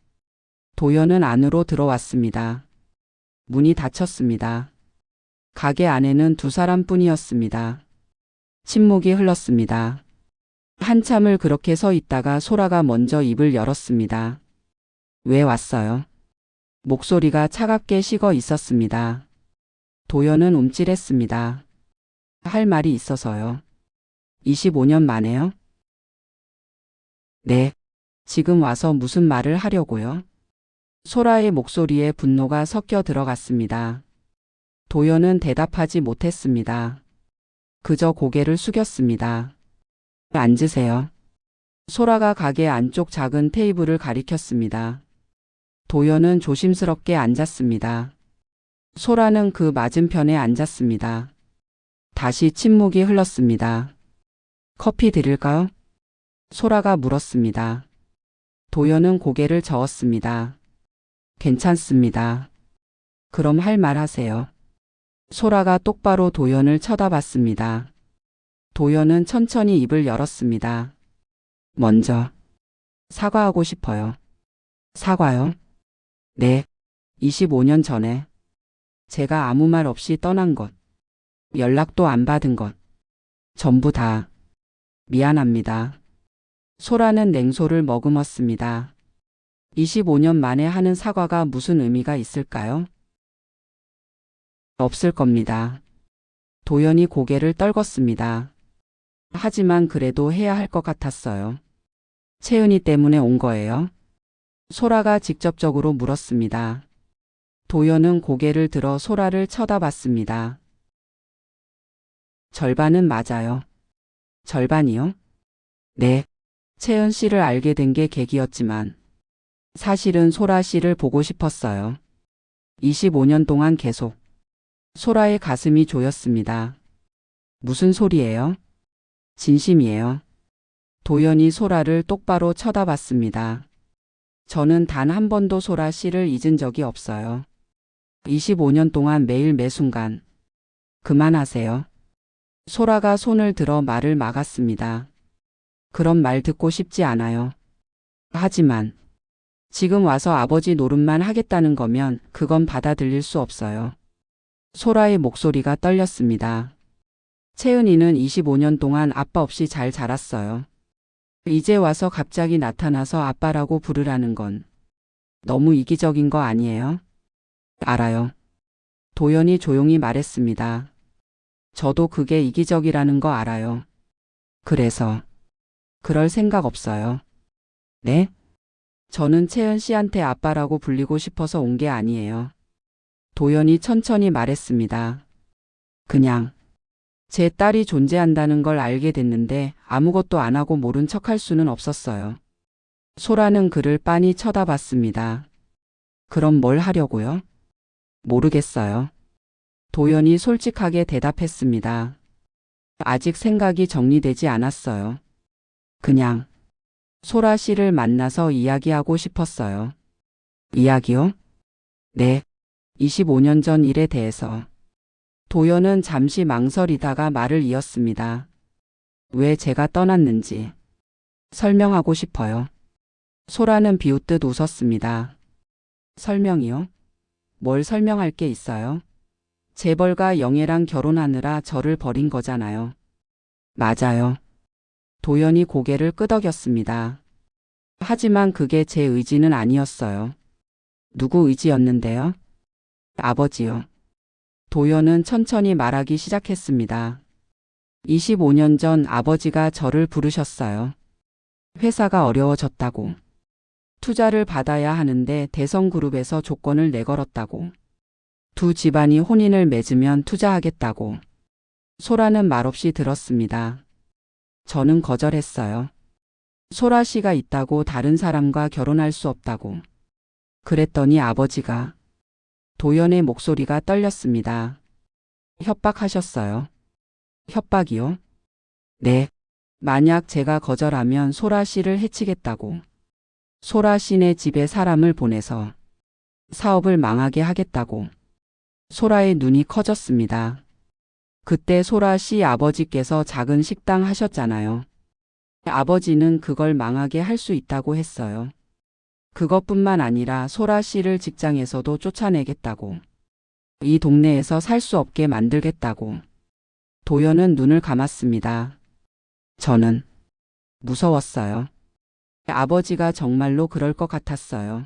도연은 안으로 들어왔습니다. 문이 닫혔습니다. 가게 안에는 두 사람뿐이었습니다. 침묵이 흘렀습니다. 한참을 그렇게 서 있다가 소라가 먼저 입을 열었습니다. 왜 왔어요? 목소리가 차갑게 식어 있었습니다. 도연은 움찔했습니다. 할 말이 있어서요. 25년 만에요? 네. 지금 와서 무슨 말을 하려고요? 소라의 목소리에 분노가 섞여 들어갔습니다. 도연은 대답하지 못했습니다. 그저 고개를 숙였습니다. 앉으세요. 소라가 가게 안쪽 작은 테이블을 가리켰습니다. 도연은 조심스럽게 앉았습니다. 소라는 그 맞은편에 앉았습니다. 다시 침묵이 흘렀습니다. 커피 드릴까요? 소라가 물었습니다. 도연은 고개를 저었습니다. 괜찮습니다. 그럼 할 말 하세요. 소라가 똑바로 도연을 쳐다봤습니다. 도연은 천천히 입을 열었습니다. 먼저, 사과하고 싶어요. 사과요? 네. 25년 전에 제가 아무 말 없이 떠난 것, 연락도 안 받은 것, 전부 다 미안합니다. 소라는 냉소를 머금었습니다. 25년 만에 하는 사과가 무슨 의미가 있을까요? 없을 겁니다. 도연이 고개를 떨궜습니다. 하지만 그래도 해야 할 것 같았어요. 채은이 때문에 온 거예요? 소라가 직접적으로 물었습니다. 도연은 고개를 들어 소라를 쳐다봤습니다. 절반은 맞아요. 절반이요? 네. 채은 씨를 알게 된 게 계기였지만 사실은 소라 씨를 보고 싶었어요. 25년 동안 계속. 소라의 가슴이 조였습니다. 무슨 소리예요? 진심이에요. 도연이 소라를 똑바로 쳐다봤습니다. 저는 단 한 번도 소라 씨를 잊은 적이 없어요. 25년 동안 매일 매순간. 그만하세요. 소라가 손을 들어 말을 막았습니다. 그런 말 듣고 싶지 않아요. 하지만 지금 와서 아버지 노릇만 하겠다는 거면 그건 받아들일 수 없어요. 소라의 목소리가 떨렸습니다. 채은이는 25년 동안 아빠 없이 잘 자랐어요. 이제 와서 갑자기 나타나서 아빠라고 부르라는 건 너무 이기적인 거 아니에요? 알아요. 도연이 조용히 말했습니다. 저도 그게 이기적이라는 거 알아요. 그래서 그럴 생각 없어요. 네? 저는 채은 씨한테 아빠라고 불리고 싶어서 온 게 아니에요. 도연이 천천히 말했습니다. 그냥 제 딸이 존재한다는 걸 알게 됐는데 아무것도 안 하고 모른 척할 수는 없었어요. 소라는 그를 빤히 쳐다봤습니다. 그럼 뭘 하려고요? 모르겠어요. 도연이 솔직하게 대답했습니다. 아직 생각이 정리되지 않았어요. 그냥 소라 씨를 만나서 이야기하고 싶었어요. 이야기요? 네. 25년 전 일에 대해서. 도연은 잠시 망설이다가 말을 이었습니다. 왜 제가 떠났는지 설명하고 싶어요. 소라는 비웃듯 웃었습니다. 설명이요? 뭘 설명할 게 있어요? 재벌가 영애랑 결혼하느라 저를 버린 거잖아요. 맞아요. 도연이 고개를 끄덕였습니다. 하지만 그게 제 의지는 아니었어요. 누구 의지였는데요? 아버지요. 도연은 천천히 말하기 시작했습니다. 25년 전 아버지가 저를 부르셨어요. 회사가 어려워졌다고. 투자를 받아야 하는데 대성그룹에서 조건을 내걸었다고. 두 집안이 혼인을 맺으면 투자하겠다고. 소라는 말없이 들었습니다. 저는 거절했어요. 소라 씨가 있다고 다른 사람과 결혼할 수 없다고. 그랬더니 아버지가. 도연의 목소리가 떨렸습니다. 협박하셨어요. 협박이요? 네. 만약 제가 거절하면 소라 씨를 해치겠다고. 소라 씨네 집에 사람을 보내서 사업을 망하게 하겠다고. 소라의 눈이 커졌습니다. 그때 소라 씨 아버지께서 작은 식당 하셨잖아요. 아버지는 그걸 망하게 할 수 있다고 했어요. 그것뿐만 아니라 소라 씨를 직장에서도 쫓아내겠다고. 이 동네에서 살 수 없게 만들겠다고. 도연은 눈을 감았습니다. 저는 무서웠어요. 아버지가 정말로 그럴 것 같았어요.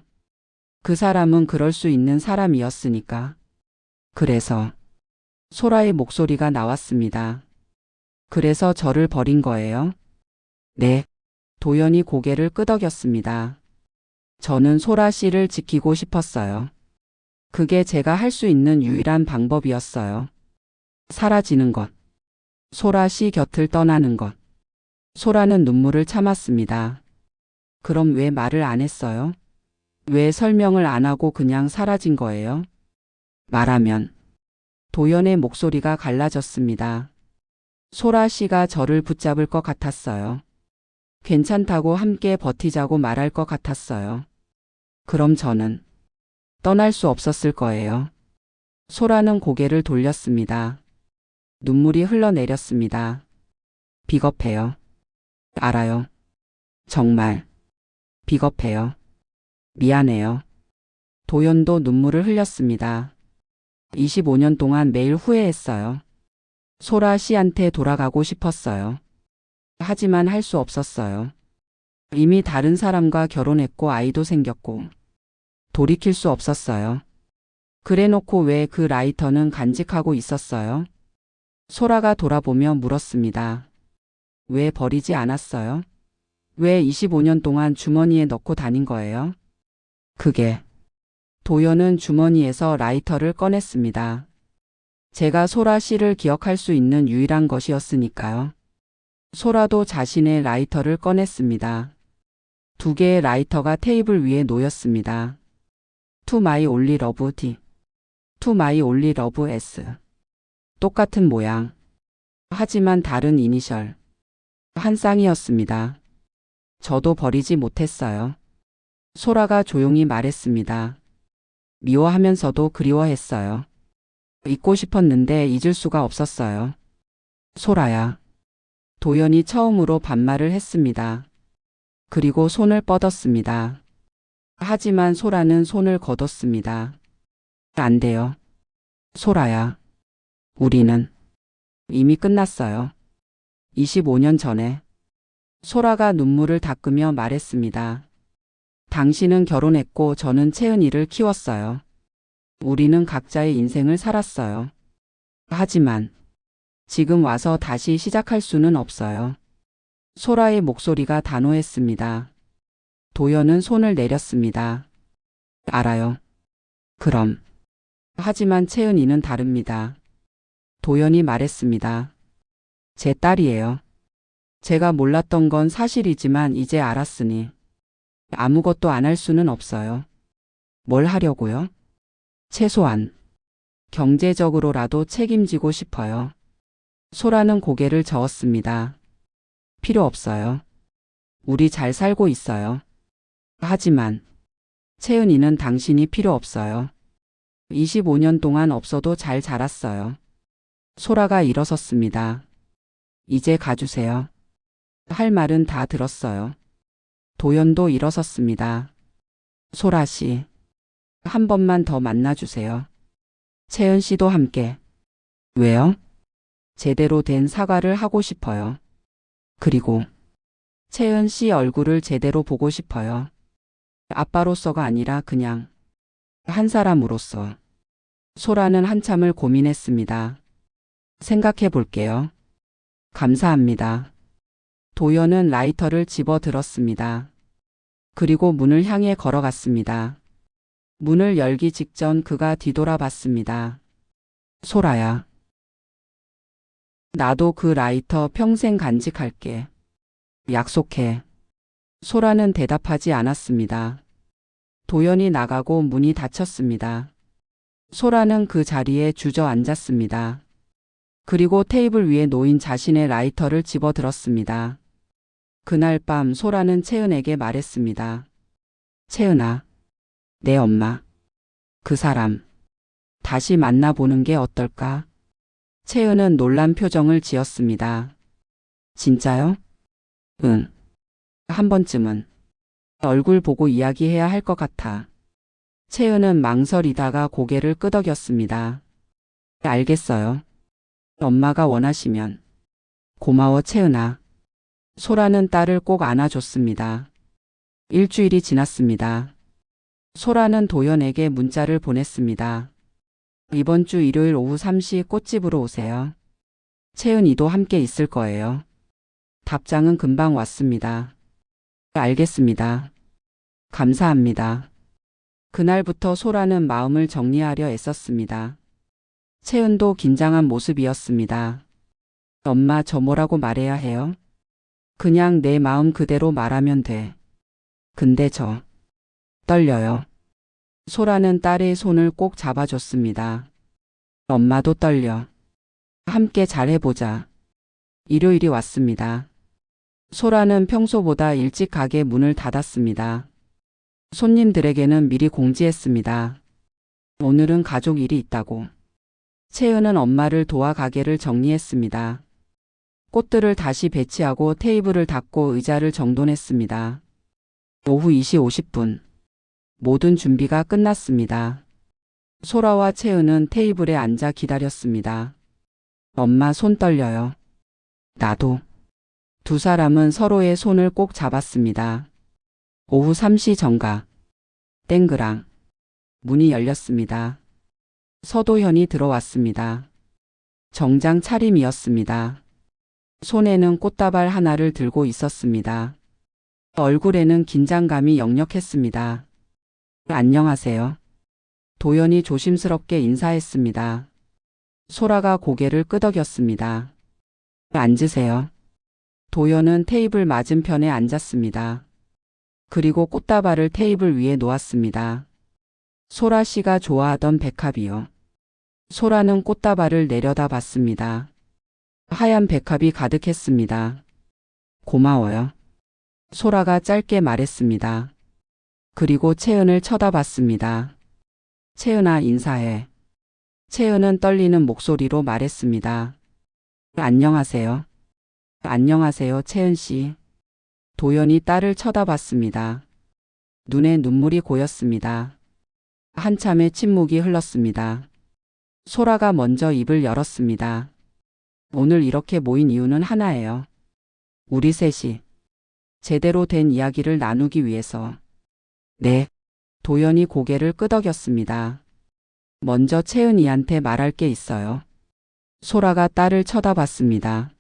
그 사람은 그럴 수 있는 사람이었으니까. 그래서 소라의 목소리가 나왔습니다. 그래서 저를 버린 거예요? 네. 도연이 고개를 끄덕였습니다. 저는 소라 씨를 지키고 싶었어요. 그게 제가 할 수 있는 유일한 방법이었어요. 사라지는 것. 소라 씨 곁을 떠나는 것. 소라는 눈물을 참았습니다. 그럼 왜 말을 안 했어요? 왜 설명을 안 하고 그냥 사라진 거예요? 말하면 도연의 목소리가 갈라졌습니다. 소라 씨가 저를 붙잡을 것 같았어요. 괜찮다고 함께 버티자고 말할 것 같았어요. 그럼 저는 떠날 수 없었을 거예요. 소라는 고개를 돌렸습니다. 눈물이 흘러내렸습니다. 비겁해요. 알아요. 정말 비겁해요. 미안해요. 도연도 눈물을 흘렸습니다. 25년 동안 매일 후회했어요. 소라 씨한테 돌아가고 싶었어요. 하지만 할 수 없었어요. 이미 다른 사람과 결혼했고 아이도 생겼고 돌이킬 수 없었어요. 그래놓고 왜 그 라이터는 간직하고 있었어요? 소라가 돌아보며 물었습니다. 왜 버리지 않았어요? 왜 25년 동안 주머니에 넣고 다닌 거예요? 그게. 도연은 주머니에서 라이터를 꺼냈습니다. 제가 소라 씨를 기억할 수 있는 유일한 것이었으니까요. 소라도 자신의 라이터를 꺼냈습니다. 두 개의 라이터가 테이블 위에 놓였습니다. To my only love D. To my only love S. 똑같은 모양. 하지만 다른 이니셜. 한 쌍이었습니다. 저도 버리지 못했어요. 소라가 조용히 말했습니다. 미워하면서도 그리워했어요. 잊고 싶었는데 잊을 수가 없었어요. 소라야. 도연이 처음으로 반말을 했습니다. 그리고 손을 뻗었습니다. 하지만 소라는 손을 거뒀습니다. 안 돼요. 소라야. 우리는 이미 끝났어요. 25년 전에. 소라가 눈물을 닦으며 말했습니다. 당신은 결혼했고 저는 채은이를 키웠어요. 우리는 각자의 인생을 살았어요. 하지만 지금 와서 다시 시작할 수는 없어요. 소라의 목소리가 단호했습니다. 도연은 손을 내렸습니다. 알아요. 그럼. 하지만 채은이는 다릅니다. 도연이 말했습니다. 제 딸이에요. 제가 몰랐던 건 사실이지만 이제 알았으니 아무것도 안 할 수는 없어요. 뭘 하려고요? 최소한 경제적으로라도 책임지고 싶어요. 소라는 고개를 저었습니다. 필요 없어요. 우리 잘 살고 있어요. 하지만 채은이는 당신이 필요 없어요. 25년 동안 없어도 잘 자랐어요. 소라가 일어섰습니다. 이제 가주세요. 할 말은 다 들었어요. 도연도 일어섰습니다. 소라 씨, 한 번만 더 만나주세요. 채은 씨도 함께. 왜요? 제대로 된 사과를 하고 싶어요. 그리고 채은 씨 얼굴을 제대로 보고 싶어요. 아빠로서가 아니라 그냥 한 사람으로서. 소라는 한참을 고민했습니다. 생각해 볼게요. 감사합니다. 도연은 라이터를 집어 들었습니다. 그리고 문을 향해 걸어갔습니다. 문을 열기 직전 그가 뒤돌아봤습니다. 소라야. 나도 그 라이터 평생 간직할게. 약속해. 소라는 대답하지 않았습니다. 도연이 나가고 문이 닫혔습니다. 소라는 그 자리에 주저앉았습니다. 그리고 테이블 위에 놓인 자신의 라이터를 집어 들었습니다. 그날 밤 소라는 채은에게 말했습니다. 채은아, 내 엄마, 그 사람, 다시 만나보는 게 어떨까? 채은은 놀란 표정을 지었습니다. 진짜요? 응. 한 번쯤은 얼굴 보고 이야기해야 할 것 같아. 채은은 망설이다가 고개를 끄덕였습니다. 알겠어요. 엄마가 원하시면. 고마워 채은아. 소라는 딸을 꼭 안아줬습니다. 일주일이 지났습니다. 소라는 도연에게 문자를 보냈습니다. 이번 주 일요일 오후 3시 꽃집으로 오세요. 채은이도 함께 있을 거예요. 답장은 금방 왔습니다. 알겠습니다. 감사합니다. 그날부터 소라는 마음을 정리하려 애썼습니다. 채은도 긴장한 모습이었습니다. 엄마, 저 뭐라고 말해야 해요? 그냥 내 마음 그대로 말하면 돼. 근데 저 떨려요. 소라는 딸의 손을 꼭 잡아줬습니다. 엄마도 떨려. 함께 잘해보자. 일요일이 왔습니다. 소라는 평소보다 일찍 가게 문을 닫았습니다. 손님들에게는 미리 공지했습니다. 오늘은 가족 일이 있다고. 채은은 엄마를 도와 가게를 정리했습니다. 꽃들을 다시 배치하고 테이블을 닦고 의자를 정돈했습니다. 오후 2시 50분. 모든 준비가 끝났습니다. 소라와 채은은 테이블에 앉아 기다렸습니다. 엄마, 손 떨려요. 나도. 두 사람은 서로의 손을 꼭 잡았습니다. 오후 3시 정각. 땡그랑. 문이 열렸습니다. 서도현이 들어왔습니다. 정장 차림이었습니다. 손에는 꽃다발 하나를 들고 있었습니다. 얼굴에는 긴장감이 역력했습니다. 안녕하세요. 도연이 조심스럽게 인사했습니다. 소라가 고개를 끄덕였습니다. 앉으세요. 도연은 테이블 맞은편에 앉았습니다. 그리고 꽃다발을 테이블 위에 놓았습니다. 소라 씨가 좋아하던 백합이요. 소라는 꽃다발을 내려다 봤습니다. 하얀 백합이 가득했습니다. 고마워요. 소라가 짧게 말했습니다. 그리고 채은을 쳐다봤습니다. 채은아, 인사해. 채은은 떨리는 목소리로 말했습니다. 안녕하세요. 안녕하세요, 채은 씨. 도연이 딸을 쳐다봤습니다. 눈에 눈물이 고였습니다. 한참의 침묵이 흘렀습니다. 소라가 먼저 입을 열었습니다. 오늘 이렇게 모인 이유는 하나예요. 우리 셋이 제대로 된 이야기를 나누기 위해서. 네. 도연이 고개를 끄덕였습니다. 먼저 채은이한테 말할 게 있어요. 소라가 딸을 쳐다봤습니다.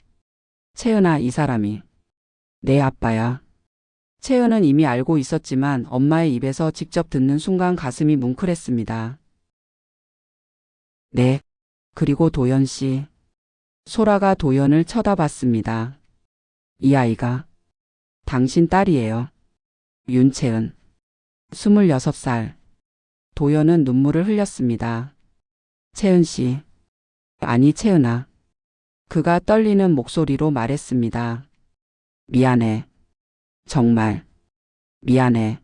채은아, 이 사람이 내 아빠야. 채은은 이미 알고 있었지만 엄마의 입에서 직접 듣는 순간 가슴이 뭉클했습니다. 네. 그리고 도연 씨. 소라가 도연을 쳐다봤습니다. 이 아이가 당신 딸이에요. 윤채은. 26살. 도연은 눈물을 흘렸습니다. 채은 씨. 아니, 채은아. 그가 떨리는 목소리로 말했습니다. 미안해. 정말. 미안해.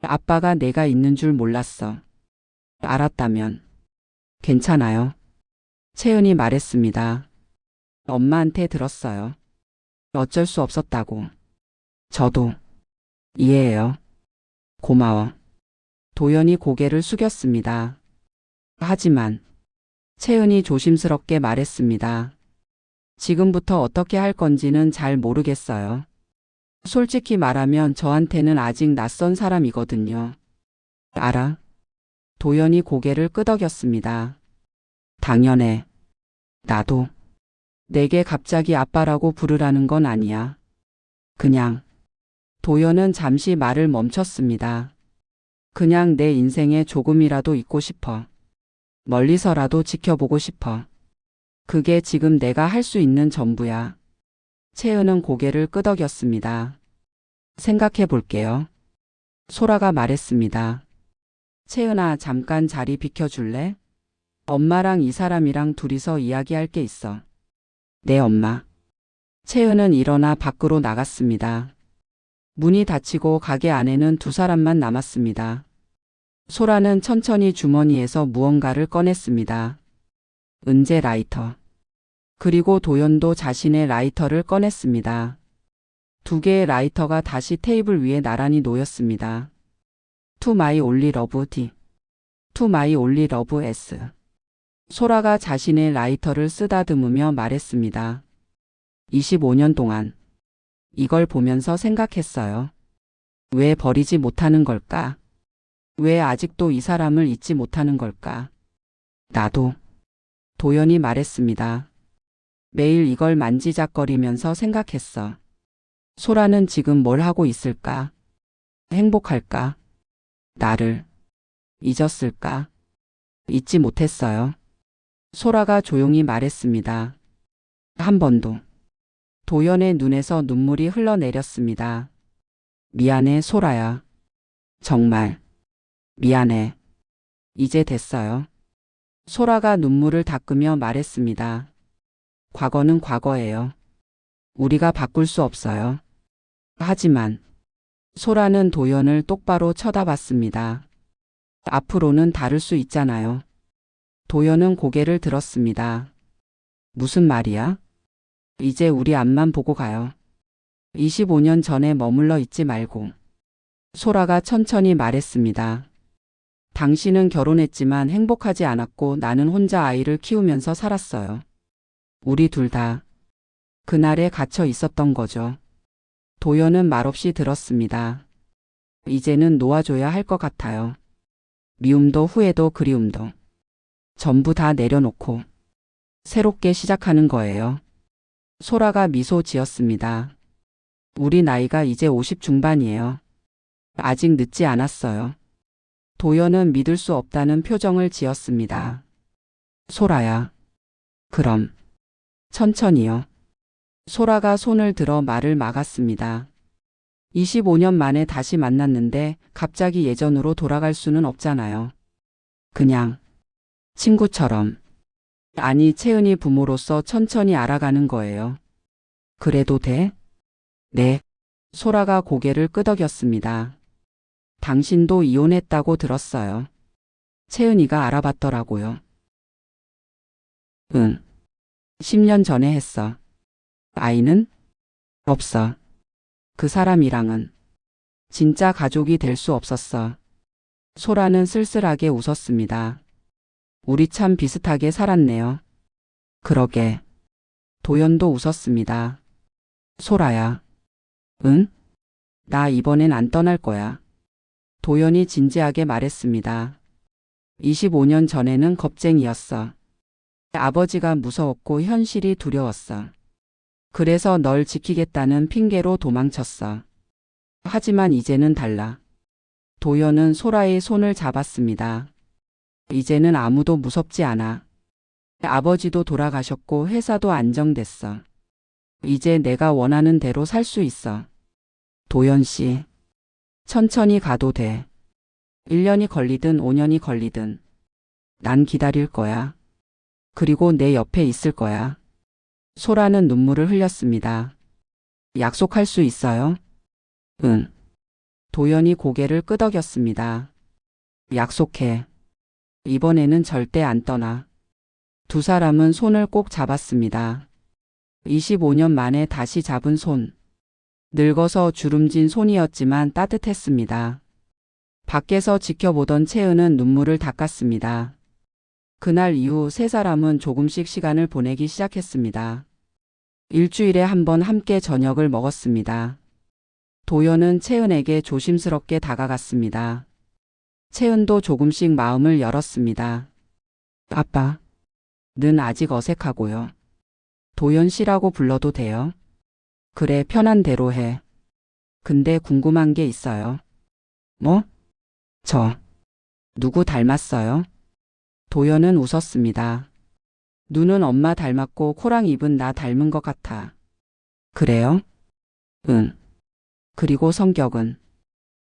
아빠가 내가 있는 줄 몰랐어. 알았다면. 괜찮아요. 채은이 말했습니다. 엄마한테 들었어요. 어쩔 수 없었다고. 저도 이해해요. 고마워. 도연이 고개를 숙였습니다. 하지만 채은이 조심스럽게 말했습니다. 지금부터 어떻게 할 건지는 잘 모르겠어요. 솔직히 말하면 저한테는 아직 낯선 사람이거든요. 알아? 도연이 고개를 끄덕였습니다. 당연해. 나도. 내게 갑자기 아빠라고 부르라는 건 아니야. 그냥. 도연은 잠시 말을 멈췄습니다. 그냥 내 인생에 조금이라도 있고 싶어. 멀리서라도 지켜보고 싶어. 그게 지금 내가 할 수 있는 전부야. 채은은 고개를 끄덕였습니다. 생각해 볼게요. 소라가 말했습니다. 채은아, 잠깐 자리 비켜줄래? 엄마랑 이 사람이랑 둘이서 이야기할 게 있어. 네, 엄마. 채은은 일어나 밖으로 나갔습니다. 문이 닫히고 가게 안에는 두 사람만 남았습니다. 소라는 천천히 주머니에서 무언가를 꺼냈습니다. 은재 라이터. 그리고 도연도 자신의 라이터를 꺼냈습니다. 두 개의 라이터가 다시 테이블 위에 나란히 놓였습니다. To my only love D. To my only love S. 소라가 자신의 라이터를 쓰다듬으며 말했습니다. 25년 동안 이걸 보면서 생각했어요. 왜 버리지 못하는 걸까? 왜 아직도 이 사람을 잊지 못하는 걸까? 나도. 도연이 말했습니다. 매일 이걸 만지작거리면서 생각했어. 소라는 지금 뭘 하고 있을까? 행복할까? 나를 잊었을까? 잊지 못했어요. 소라가 조용히 말했습니다. 한 번도. 도연의 눈에서 눈물이 흘러내렸습니다. 미안해, 소라야. 정말. 미안해. 이제 됐어요. 소라가 눈물을 닦으며 말했습니다. 과거는 과거예요. 우리가 바꿀 수 없어요. 하지만 소라는 도연을 똑바로 쳐다봤습니다. 앞으로는 다를 수 있잖아요. 도연은 고개를 들었습니다. 무슨 말이야? 이제 우리 앞만 보고 가요. 25년 전에 머물러 있지 말고. 소라가 천천히 말했습니다. 당신은 결혼했지만 행복하지 않았고 나는 혼자 아이를 키우면서 살았어요. 우리 둘 다 그날에 갇혀 있었던 거죠. 도연은 말없이 들었습니다. 이제는 놓아줘야 할 것 같아요. 미움도 후회도 그리움도. 전부 다 내려놓고 새롭게 시작하는 거예요. 소라가 미소 지었습니다. 우리 나이가 이제 50 중반이에요. 아직 늦지 않았어요. 도연은 믿을 수 없다는 표정을 지었습니다. 소라야. 그럼. 천천히요. 소라가 손을 들어 말을 막았습니다. 25년 만에 다시 만났는데 갑자기 예전으로 돌아갈 수는 없잖아요. 그냥 친구처럼. 아니, 채은이 부모로서 천천히 알아가는 거예요. 그래도 돼? 네. 소라가 고개를 끄덕였습니다. 당신도 이혼했다고 들었어요. 채은이가 알아봤더라고요. 응. 10년 전에 했어. 아이는? 없어. 그 사람이랑은 진짜 가족이 될 수 없었어. 소라는 쓸쓸하게 웃었습니다. 우리 참 비슷하게 살았네요. 그러게. 도연도 웃었습니다. 소라야. 응? 나 이번엔 안 떠날 거야. 도연이 진지하게 말했습니다. 25년 전에는 겁쟁이였어. 아버지가 무서웠고 현실이 두려웠어. 그래서 널 지키겠다는 핑계로 도망쳤어. 하지만 이제는 달라. 도연은 소라의 손을 잡았습니다. 이제는 아무도 무섭지 않아. 아버지도 돌아가셨고 회사도 안정됐어. 이제 내가 원하는 대로 살 수 있어. 도연 씨, 천천히 가도 돼. 1년이 걸리든 5년이 걸리든 난 기다릴 거야. 그리고 내 옆에 있을 거야. 소라는 눈물을 흘렸습니다. 약속할 수 있어요? 응. 도연이 고개를 끄덕였습니다. 약속해. 이번에는 절대 안 떠나. 두 사람은 손을 꼭 잡았습니다. 25년 만에 다시 잡은 손. 늙어서 주름진 손이었지만 따뜻했습니다. 밖에서 지켜보던 채은은 눈물을 닦았습니다. 그날 이후 세 사람은 조금씩 시간을 보내기 시작했습니다. 일주일에 한 번 함께 저녁을 먹었습니다. 도연은 채은에게 조심스럽게 다가갔습니다. 채은도 조금씩 마음을 열었습니다. 아빠, 는 아직 어색하고요. 도연 씨라고 불러도 돼요? 그래, 편한 대로 해. 근데 궁금한 게 있어요. 뭐? 누구 닮았어요? 도연은 웃었습니다. 눈은 엄마 닮았고 코랑 입은 나 닮은 것 같아. 그래요? 응. 그리고 성격은?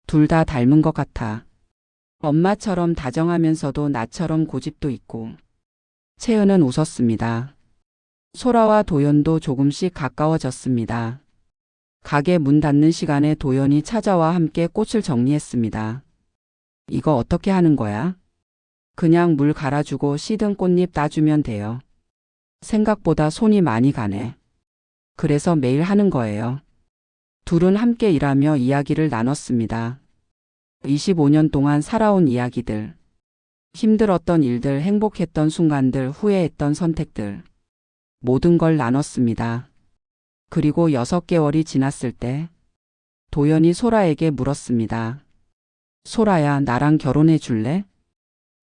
둘 다 닮은 것 같아. 엄마처럼 다정하면서도 나처럼 고집도 있고. 채은은 웃었습니다. 소라와 도연도 조금씩 가까워졌습니다. 가게 문 닫는 시간에 도연이 찾아와 함께 꽃을 정리했습니다. 이거 어떻게 하는 거야? 그냥 물 갈아주고 시든 꽃잎 따주면 돼요. 생각보다 손이 많이 가네. 그래서 매일 하는 거예요. 둘은 함께 일하며 이야기를 나눴습니다. 25년 동안 살아온 이야기들. 힘들었던 일들, 행복했던 순간들, 후회했던 선택들. 모든 걸 나눴습니다. 그리고 6개월이 지났을 때 도연이 소라에게 물었습니다. 소라야, 나랑 결혼해 줄래?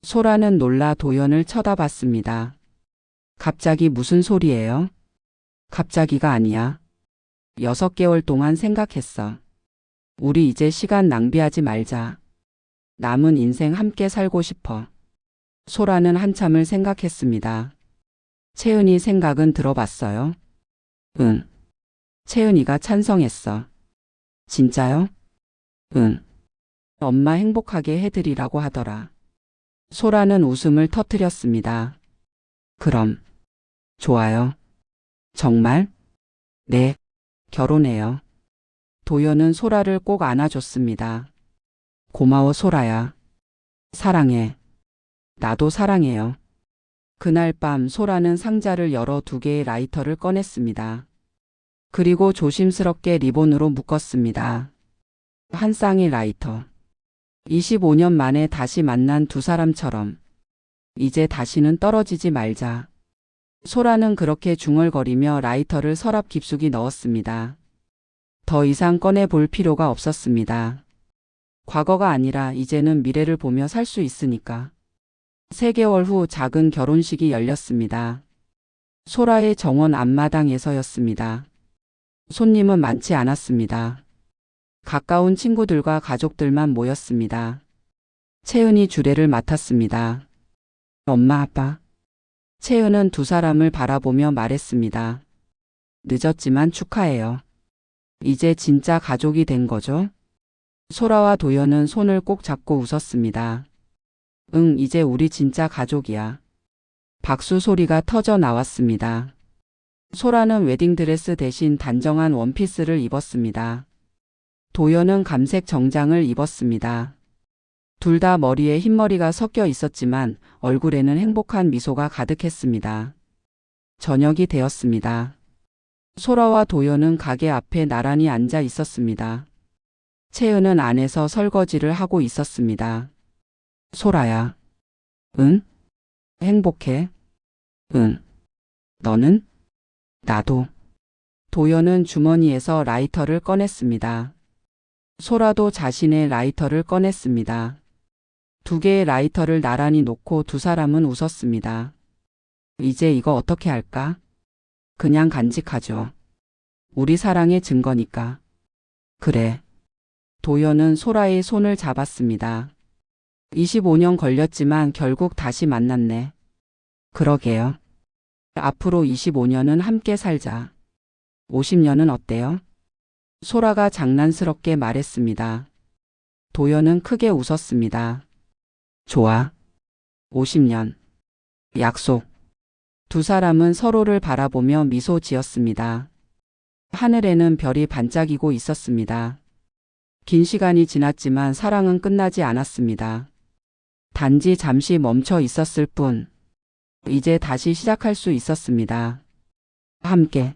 소라는 놀라 도연을 쳐다봤습니다. 갑자기 무슨 소리예요? 갑자기가 아니야. 6개월 동안 생각했어. 우리 이제 시간 낭비하지 말자. 남은 인생 함께 살고 싶어. 소라는 한참을 생각했습니다. 채은이 생각은 들어봤어요? 응. 채은이가 찬성했어. 진짜요? 응. 엄마 행복하게 해드리라고 하더라. 소라는 웃음을 터뜨렸습니다. 그럼. 좋아요. 정말? 네. 결혼해요. 도연은 소라를 꼭 안아줬습니다. 고마워, 소라야. 사랑해. 나도 사랑해요. 그날 밤 소라는 상자를 열어 2개의 라이터를 꺼냈습니다. 그리고 조심스럽게 리본으로 묶었습니다. 한 쌍의 라이터. 25년 만에 다시 만난 두 사람처럼. 이제 다시는 떨어지지 말자. 소라는 그렇게 중얼거리며 라이터를 서랍 깊숙이 넣었습니다. 더 이상 꺼내볼 필요가 없었습니다. 과거가 아니라 이제는 미래를 보며 살 수 있으니까. 3개월 후 작은 결혼식이 열렸습니다. 소라의 정원 앞마당에서였습니다. 손님은 많지 않았습니다. 가까운 친구들과 가족들만 모였습니다. 채은이 주례를 맡았습니다. 엄마, 아빠. 채은은 두 사람을 바라보며 말했습니다. 늦었지만 축하해요. 이제 진짜 가족이 된 거죠? 소라와 도연은 손을 꼭 잡고 웃었습니다. 응, 이제 우리 진짜 가족이야. 박수 소리가 터져 나왔습니다. 소라는 웨딩드레스 대신 단정한 원피스를 입었습니다. 도연은 감색 정장을 입었습니다. 둘 다 머리에 흰머리가 섞여 있었지만 얼굴에는 행복한 미소가 가득했습니다. 저녁이 되었습니다. 소라와 도연은 가게 앞에 나란히 앉아 있었습니다. 채은은 안에서 설거지를 하고 있었습니다. 소라야. 응? 행복해? 응. 너는? 나도. 도연은 주머니에서 라이터를 꺼냈습니다. 소라도 자신의 라이터를 꺼냈습니다. 두 개의 라이터를 나란히 놓고 두 사람은 웃었습니다. 이제 이거 어떻게 할까? 그냥 간직하죠. 우리 사랑의 증거니까. 그래. 도연은 소라의 손을 잡았습니다. 25년 걸렸지만 결국 다시 만났네. 그러게요. 앞으로 25년은 함께 살자. 50년은 어때요? 소라가 장난스럽게 말했습니다. 도연은 크게 웃었습니다. 좋아. 50년. 약속. 두 사람은 서로를 바라보며 미소 지었습니다. 하늘에는 별이 반짝이고 있었습니다. 긴 시간이 지났지만 사랑은 끝나지 않았습니다. 단지 잠시 멈춰 있었을 뿐, 이제 다시 시작할 수 있었습니다. 함께.